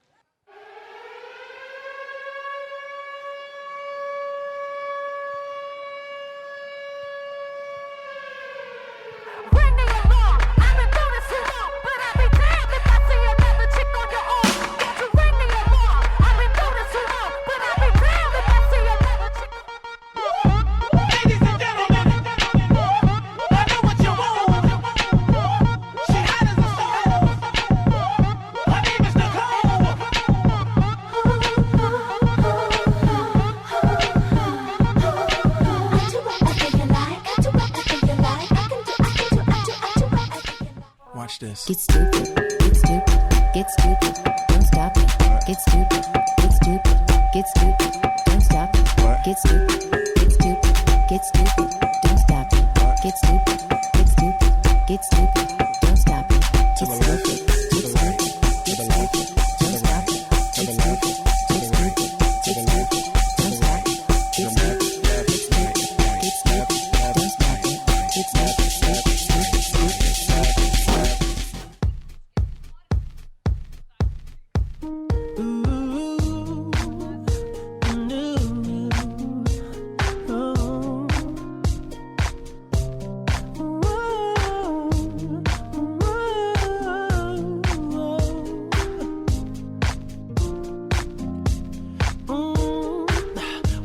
[SPEAKER 8] Watch this.
[SPEAKER 4] Get stupid, get stupid, get stupid, don't stop it. Get stupid, get stupid, get stupid, don't stop it. Get stupid, get stupid, get stupid, don't stop it. Get stupid, get stupid, get stupid, don't stop it. Get stupid, get stupid, get stupid, don't stop it. Get stupid, get stupid, get stupid, don't stop it. Get stupid, get stupid, get stupid, don't stop it. Get stupid, stupid, stupid, stupid, stupid.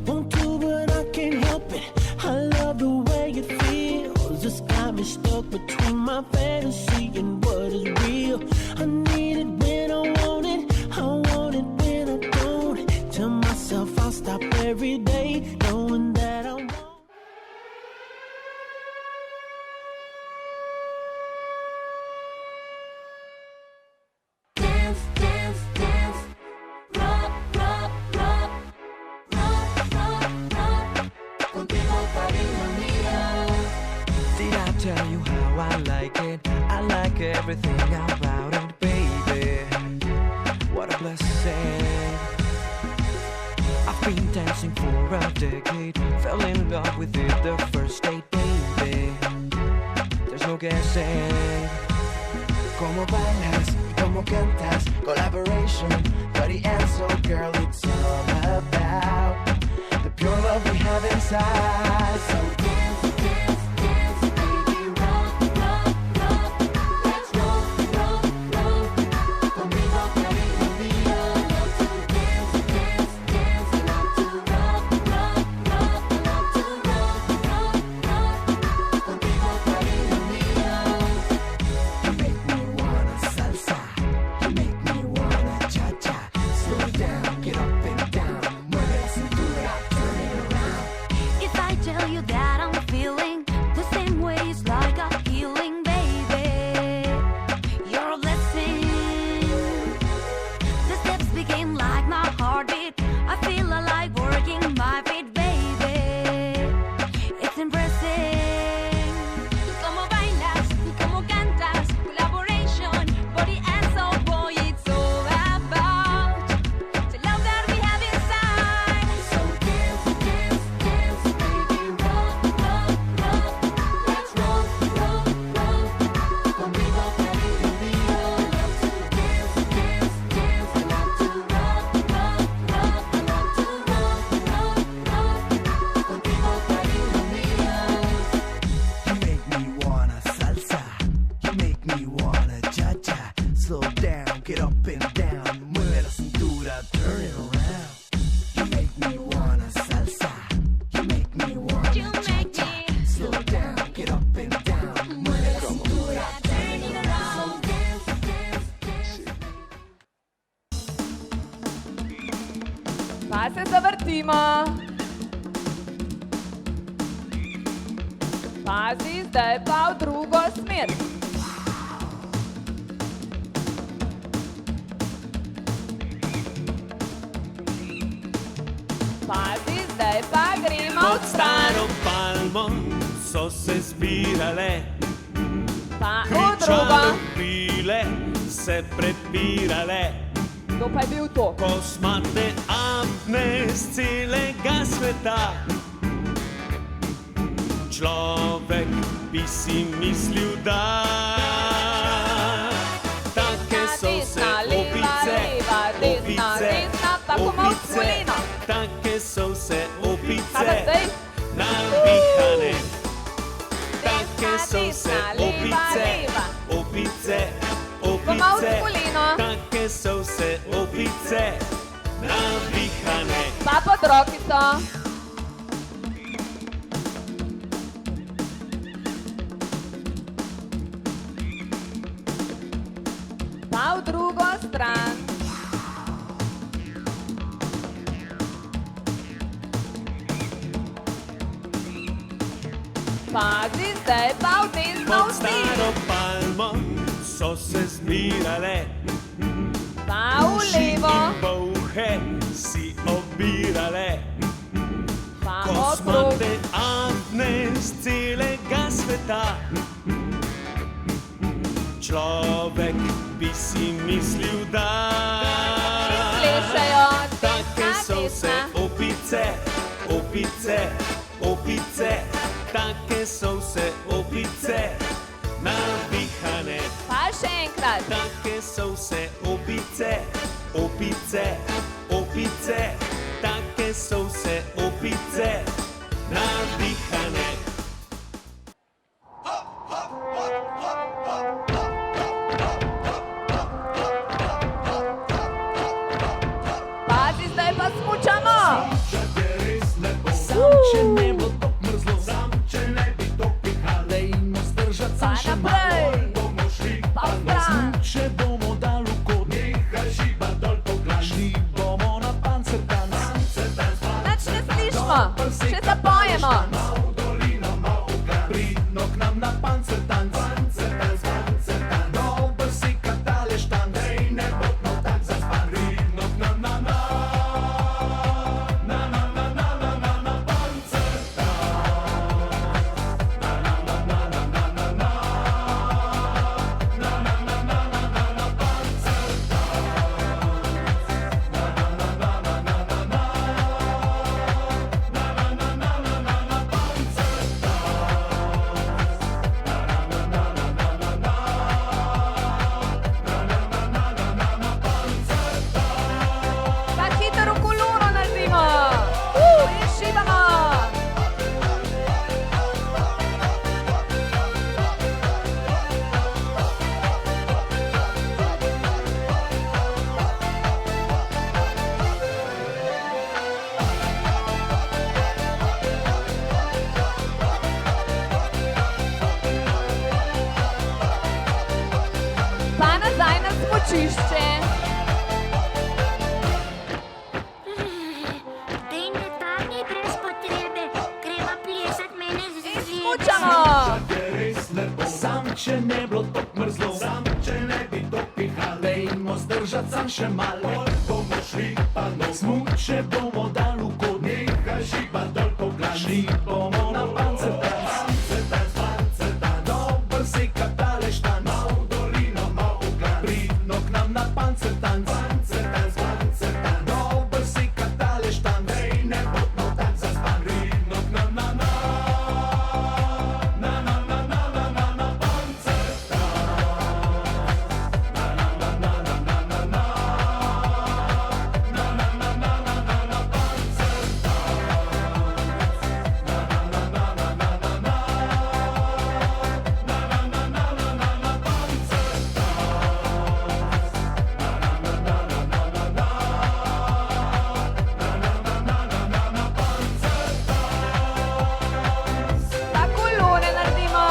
[SPEAKER 2] Won't do, but I can't help it. I love the way it feels. It's got me stuck between my fantasy and what is real. I need it when I want it. I want it when I don't. Tell myself I'll stop every day, knowing that I won't.
[SPEAKER 5] Dance, dance, dance. Rock, rock, rock. Rock, rock, rock. Contigo, cariño mío.
[SPEAKER 9] Did I tell you how I like it? I like everything about it, baby. What a blessing. I've been dancing for a decade. Fell in love with it the first date, baby. There's no guessing. Como bailas, como cantas, collaboration, body and soul, girl, it's all about the pure love we have inside. So
[SPEAKER 5] Dance, dance, dance, baby. Rock, rock, rock. Let's roll, roll, roll. Conmigo, cariño mío. Love to dance, dance, dance. I love to rock, rock, rock. I love to rock, rock, rock. Contigo, cariño mío.
[SPEAKER 9] you make me wanna salsa, you make me wanna cha-cha. Slow down, get up and down, mueve la cintura, turn it around.
[SPEAKER 4] If I tell you that I'm feeling the same way, it's like a healing, baby. You're a blessing. The steps became like my heartbeat. I feel alive working my feet, baby. It's impressive. Como bailas, como cantas, collaboration, body and soul, boy, it's all about the love that we have inside.
[SPEAKER 5] So dance, dance, dance, baby. Rock, rock, rock. Let's roll, roll, roll. Conmigo, cariño mío. Love to dance, dance, dance. I love to rock, rock, rock. I love to rock, rock, rock. Contigo, cariño mío.
[SPEAKER 9] You make me wanna salsa, you make me wanna cha-cha. Slow down, get up and down, mueve la cintura, turn it around. You make me wanna salsa, you make me wanna
[SPEAKER 4] You make
[SPEAKER 9] cha-cha.
[SPEAKER 4] me
[SPEAKER 9] Slow down, get up and down, mueve la cintura, turn it around.
[SPEAKER 5] Dance, dance, dance.
[SPEAKER 3] Pa se zavrtimo. Pazi, zdaj pa v drugo smer. Pazi, zdaj pa gremo
[SPEAKER 6] Pod
[SPEAKER 3] v stran.
[SPEAKER 6] staro palmo so se zbirale,
[SPEAKER 3] Pa v drugo.
[SPEAKER 6] pile, se prepirale.
[SPEAKER 3] To pa je bil to.
[SPEAKER 6] Kosmate apne z celega sveta. Človek bi si mislil, da take so se
[SPEAKER 3] Desna, leva,
[SPEAKER 6] opice,
[SPEAKER 3] leva, desna,
[SPEAKER 6] opice,
[SPEAKER 3] desna, tako malo
[SPEAKER 6] opice.
[SPEAKER 3] skoleno.
[SPEAKER 6] Take so se
[SPEAKER 3] Kaj pa
[SPEAKER 6] opice,
[SPEAKER 3] zdaj?
[SPEAKER 6] navihane. Take so se
[SPEAKER 3] desna, leva,
[SPEAKER 6] opice,
[SPEAKER 3] leva.
[SPEAKER 6] opice,
[SPEAKER 3] Tako malo
[SPEAKER 6] opice.
[SPEAKER 3] skoleno.
[SPEAKER 6] Take so se opice, navihane.
[SPEAKER 3] Pa pod rokico. Pa v drugo stran. Pazi, zdaj pa v desno
[SPEAKER 6] Pod
[SPEAKER 3] vsi.
[SPEAKER 6] staro palmo leta. Človek bi si mislil, da
[SPEAKER 3] Plešejo,
[SPEAKER 6] take so vse
[SPEAKER 3] desna.
[SPEAKER 6] opice, opice, opice, take so vse opice, navihane.
[SPEAKER 3] Pa še enkrat.
[SPEAKER 6] Take so vse opice, opice, opice, take so vse opice, navihane.
[SPEAKER 3] Pazi, zdaj pa smučamo.
[SPEAKER 7] Če ne bo tok mrzlo, če ne bi tok pihal, dajmo zdržati
[SPEAKER 3] Pa
[SPEAKER 7] še malo.
[SPEAKER 3] naprej.
[SPEAKER 7] Bomo šli
[SPEAKER 3] Pa vstran.
[SPEAKER 7] Če bomo dal v kot, nehaj šiba dol po glas. Šli bomo na pancertanc.
[SPEAKER 3] Nič ne slišimo. Še zapojemo.
[SPEAKER 7] Pridno k nam na pancertanc. Dober si katale štanc. Ne bo no tak zaspan. Pridno k nam na
[SPEAKER 3] Pa hitro v koluro naredimo. In šibamo. Pa nazaj na smučišče.
[SPEAKER 4] Dej ne tarni brez potrebe, greva plesat mene zvezi.
[SPEAKER 3] Smučamo.
[SPEAKER 7] Sam, če ne bilo tok mrzlo, sam, če ne bi tok pihal, dajmo zdržati sam še malo. Bomo šli pa no, smuče bomo dal v kot, nehaj šiba dol po glas. Šli bomo na pancertanc. Dober si katale štanc. Mal dolino, mal v glas. Pridno k nam na pancertanc. Dober si katale štanc. Ne bo no tak zaspan. Pridno k nam na
[SPEAKER 3] Pa kolone naredimo.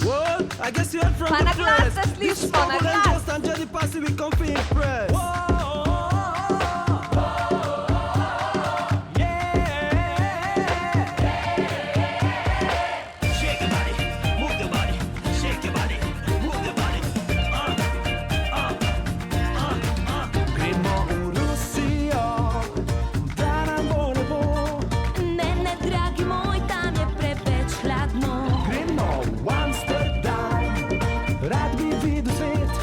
[SPEAKER 2] Well, I guess you heard from
[SPEAKER 3] Pa
[SPEAKER 2] the
[SPEAKER 3] na glas
[SPEAKER 2] press.
[SPEAKER 3] se
[SPEAKER 2] This
[SPEAKER 3] slišimo, na
[SPEAKER 2] Bubble and
[SPEAKER 3] glas.
[SPEAKER 2] Just and Jelly Passy, we come for impress. Shake your body, move your body, shake your body, move your body. Gremo v Rusijo, da nam bo lepo.
[SPEAKER 4] Ne, ne, dragi moj, tam je preveč hladno.
[SPEAKER 2] Gremo v Amsterdam, rad bi videl svet.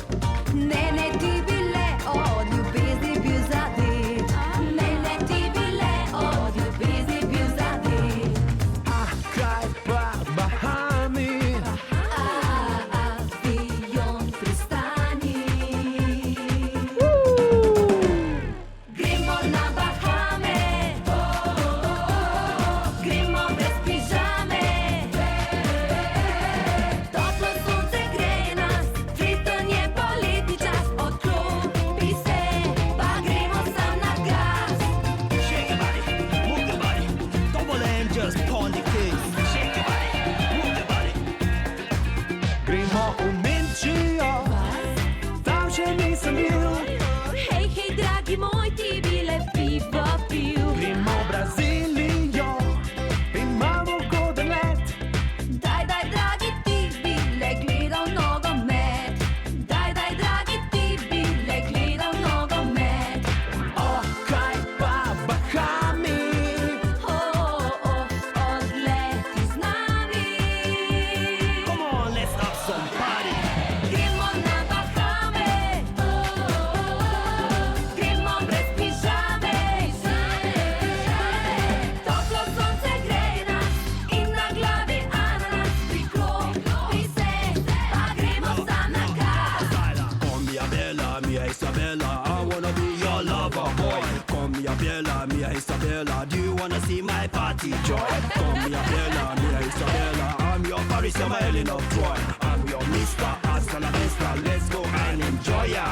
[SPEAKER 4] Ne, ne, ti bi le od
[SPEAKER 11] Bella. Do you wanna see my party, joy? Come here, Bella, me Isabella. I'm your Paris, you're my Helen of Troy. I'm your Mr. Hasta la vista. Let's go and enjoy ya.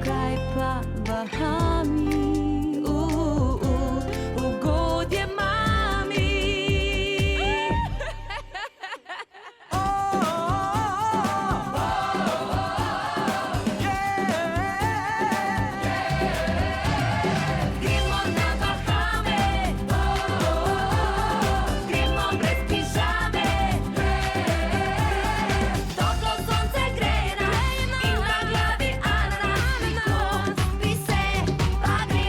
[SPEAKER 5] Kaj pa Bahami, ugodje mami. Gremo na Bahame, gremo brez pižame. Toplo sonce greje nas in na glavi ananas. Priklopi se, pa gremo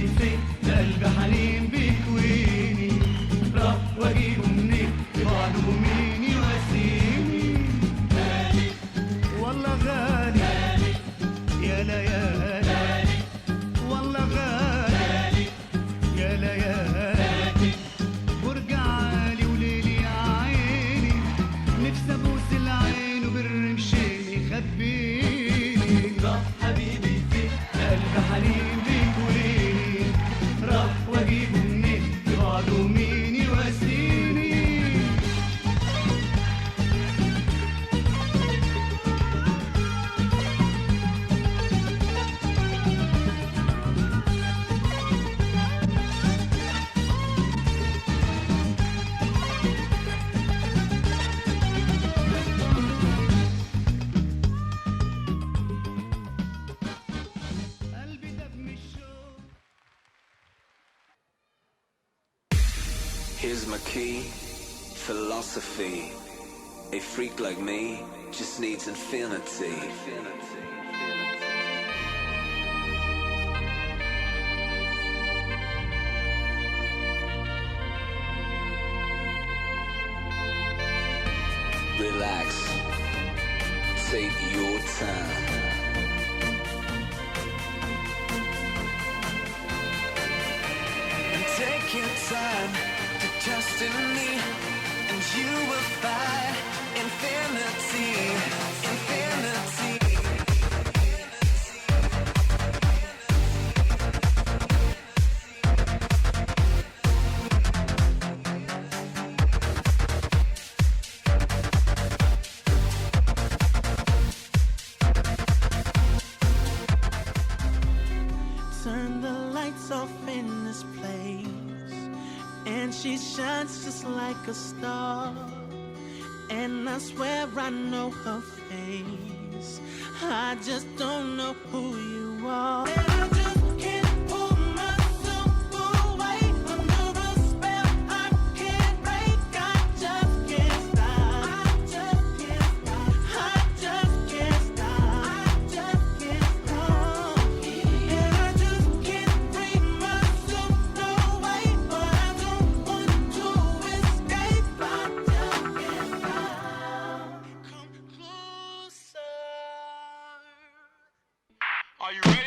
[SPEAKER 11] حبيبي فين ده قلبي حنين بيكويني راح واجيبه منين بعده مين يواسيني غالي والله غالي يا ليالي والله غالي يا ليالي وارجعالي وليلي يا عيني نفسي ابوس العين وبالرمشين يخبيني راح حبيبي فين قلبي حنين بيكويني راح واجيبه منين بعده مين يواسيني قلبي دب من الشوق.
[SPEAKER 9] Here's my key, philosophy. A freak like me just needs infinity. Relax, take your time. And take your time to trust in me, and you will find infinity, infinity.
[SPEAKER 2] Turn the lights off in this place, and she shines just like a star. And I swear I know her face, I just don't know who you are. And I just can't pull myself away under a spell I can't break. I just can't stop. I just can't stop. I just can't stop. I just can't stop. And I just can't bring myself away, but I don't want to escape. I just can't stop. Come closer.
[SPEAKER 11] Are you ready?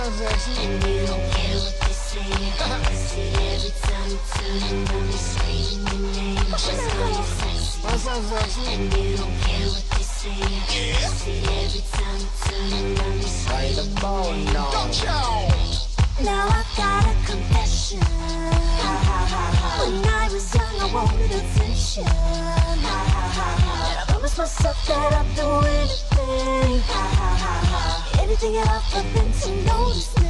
[SPEAKER 8] sounds sexy. And you don't care what they say. See, every time you turn around, they screaming your name. Just call you sexy.
[SPEAKER 2] That sounds sexy.
[SPEAKER 8] And you don't care what they say. See, every time you turn around, they screaming your name. Now I got a confession. When I was young, I wanted attention. And I promised myself that I'd do anything. Anything at all for them to notice me.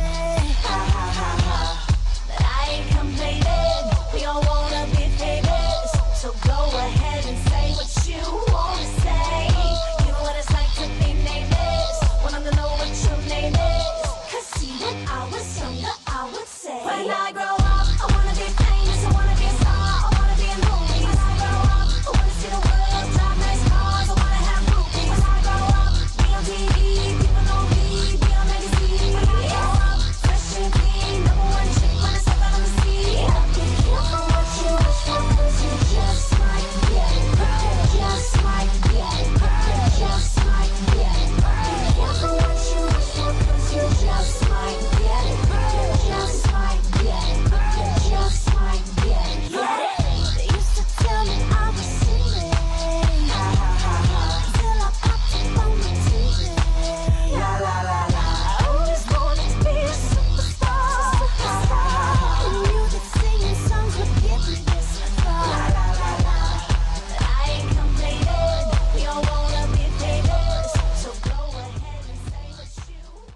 [SPEAKER 8] But I ain't complaining. We all wanna be famous. So go ahead and say what you wanna say. You know what it's like to be nameless. Wanna know what your name is. Cause see, when I was younger, I would say, when I grow up, I wanna be famous. I wanna be a star. I wanna be in movies. When I grow up, I wanna see the world, drive nice cars. I wanna have groupies. When I grow up, be on TV, people know me, be on magazine. When I grow up, fresh and clean, number one chick when I step out on the scene. Be careful what you wish for, 'cause you just might get it. Just might get it. Just might get it. Be careful what you wish for, 'cause you just might get it. Just might get it. Just might get it. They used to tell me I was silly. Till I popped up on the TV. I always wanted to be a superstar. Music, singing songs would get me this far. But I ain't complaining. We all wanna be famous. So go ahead and say what you want.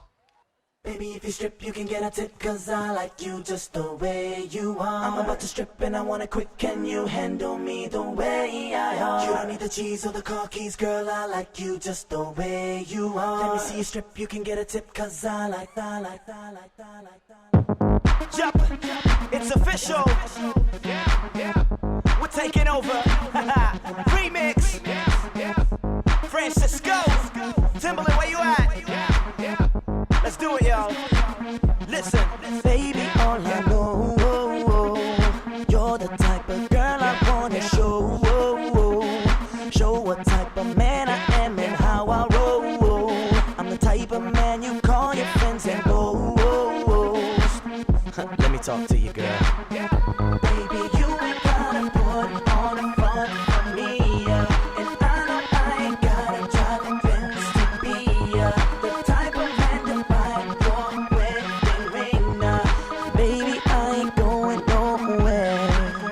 [SPEAKER 9] Baby, if you strip, you can get a tip, 'cause I like you just the way you are. I'm about to strip and I want it quick. Can you handle me the way I are? You don't need the cheese or the car keys, girl. I like you just the way you are. Let me see you strip, you can get a tip, 'cause I like that.
[SPEAKER 12] Jump, it's official. We're taking over. Remix. Francisco. Timberland, where you at? Let's do it, y'all. Listen.
[SPEAKER 9] Baby, all I know, you're the type of girl I wanna show. Show what type of man I am and how I roll. I'm the type of man you call your friends and boast. Let me talk to you, girl. Baby, you ain't gotta put on a front for me. And I know I ain't gotta try to Benz to be the type of man to buy your wedding ring. Baby, I ain't going nowhere.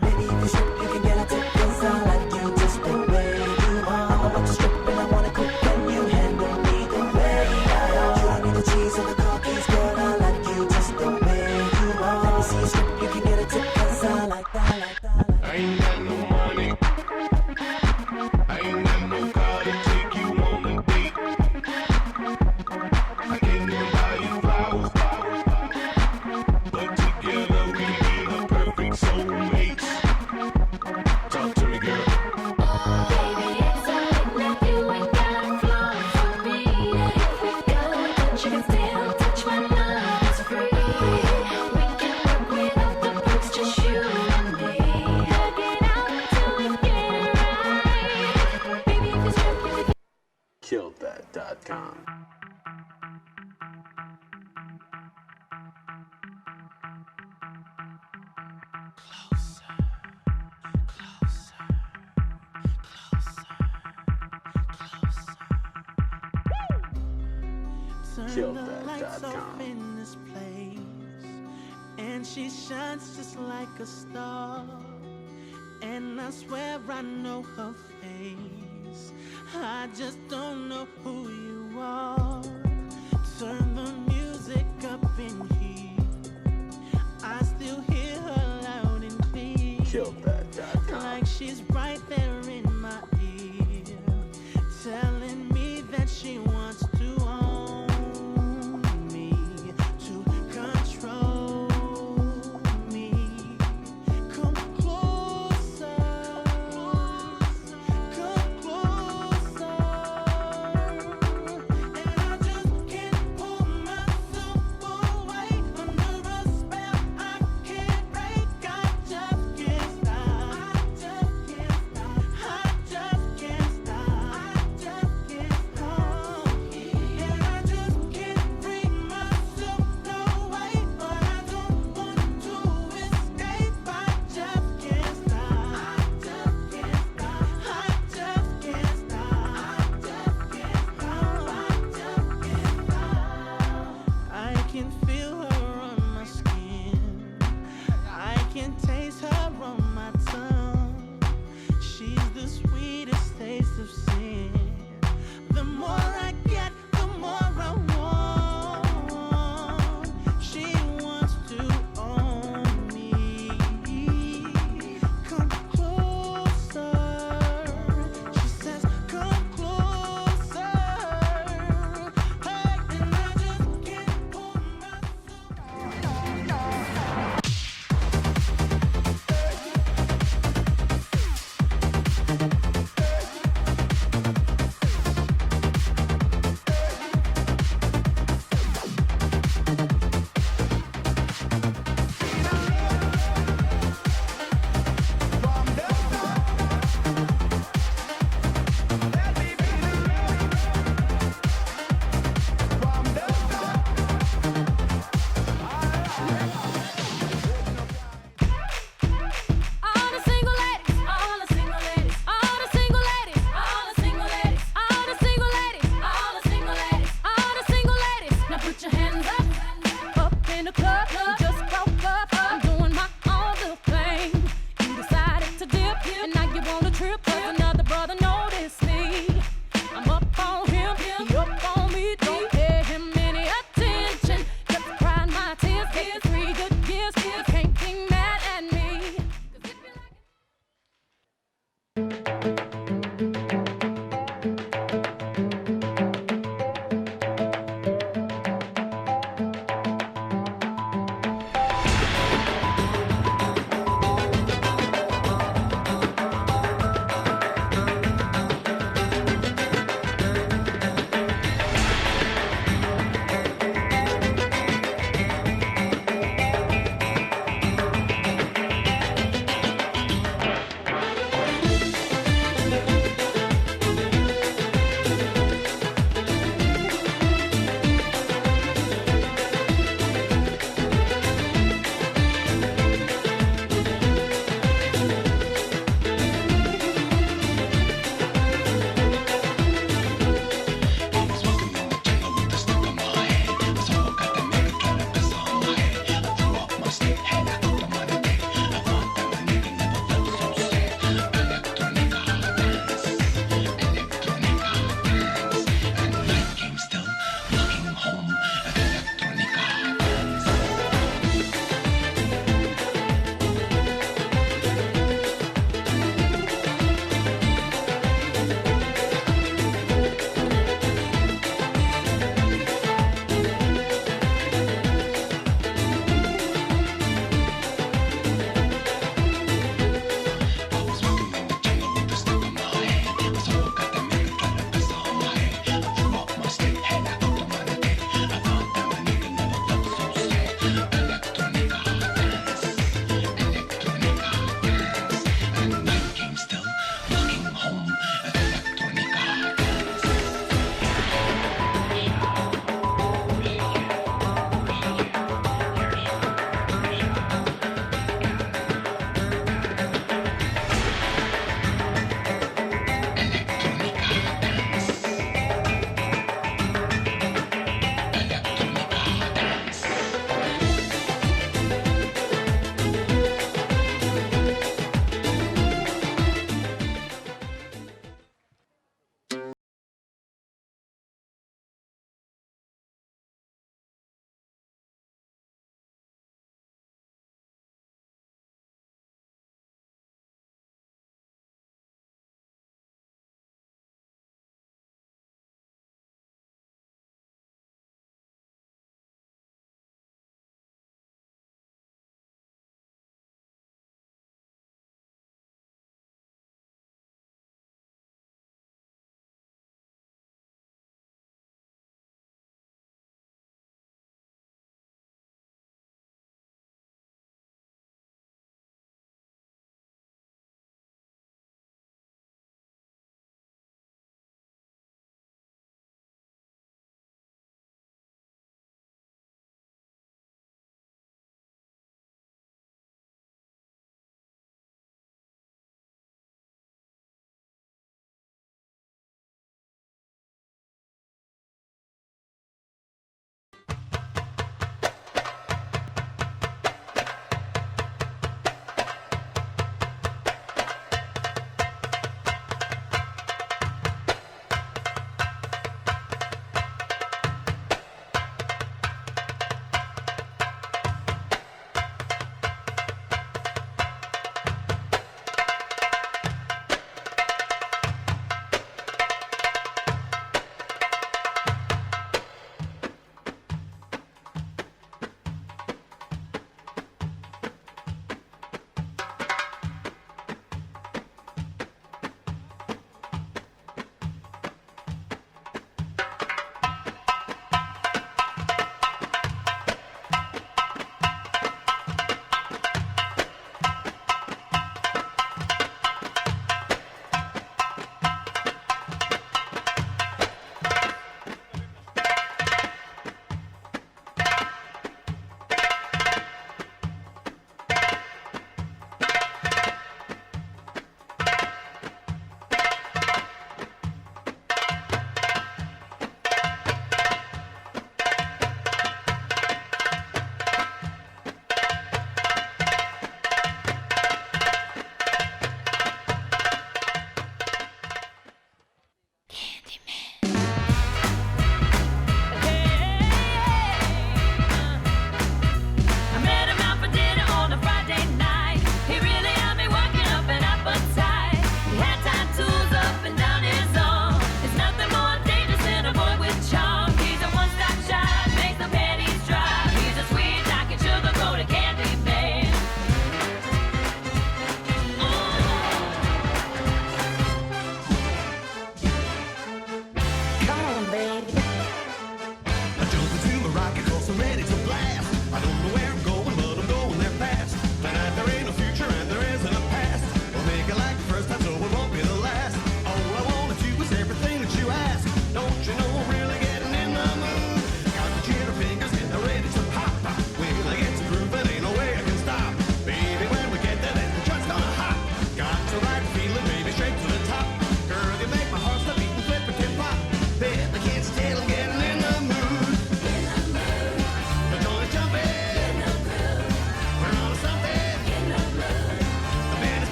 [SPEAKER 9] Baby, if you strip, you can get a tip, 'cause I like you just the way you are. I'm about to strip and I wanna cook. Can you handle me the way I are? You don't need the cheese or the car keys, girl. I like you just the way you are. Let me see you strip, you can get a tip, 'cause I like that.
[SPEAKER 11] I ain't got no money. I ain't got no car to take you on a date. I can't even buy you flowers. But together we be the perfect soulmates. Talk to me, girl.
[SPEAKER 8] Baby, it's alright now, you ain't got flaws for me. If we go, but you can still touch my love, it's free. We can work without the perks, just you and me. Hug it out till we get it right. Baby, if it's true, you can
[SPEAKER 6] KilledThat.com. KilledThat.com.
[SPEAKER 13] in this place, and she shines just like a star. And I swear I know her face. I just don't know who you are. Turn the music up in here. I still hear her loud and clear.
[SPEAKER 6] KilledThat.com.
[SPEAKER 13] Like she's right there in my ear, telling me that she wants to own me, to control me. Come closer, come closer. depths of sin. The more I get, the more I want. She wants to own me. Come closer. She says, come closer. Hey, and I just can't pull myself.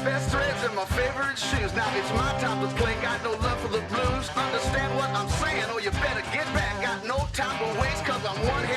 [SPEAKER 14] best threads and my favorite shoes. Now it's my time to play, got no love for the blues. Understand what I'm saying, or you better get back. Got no time to waste, cause I'm one hit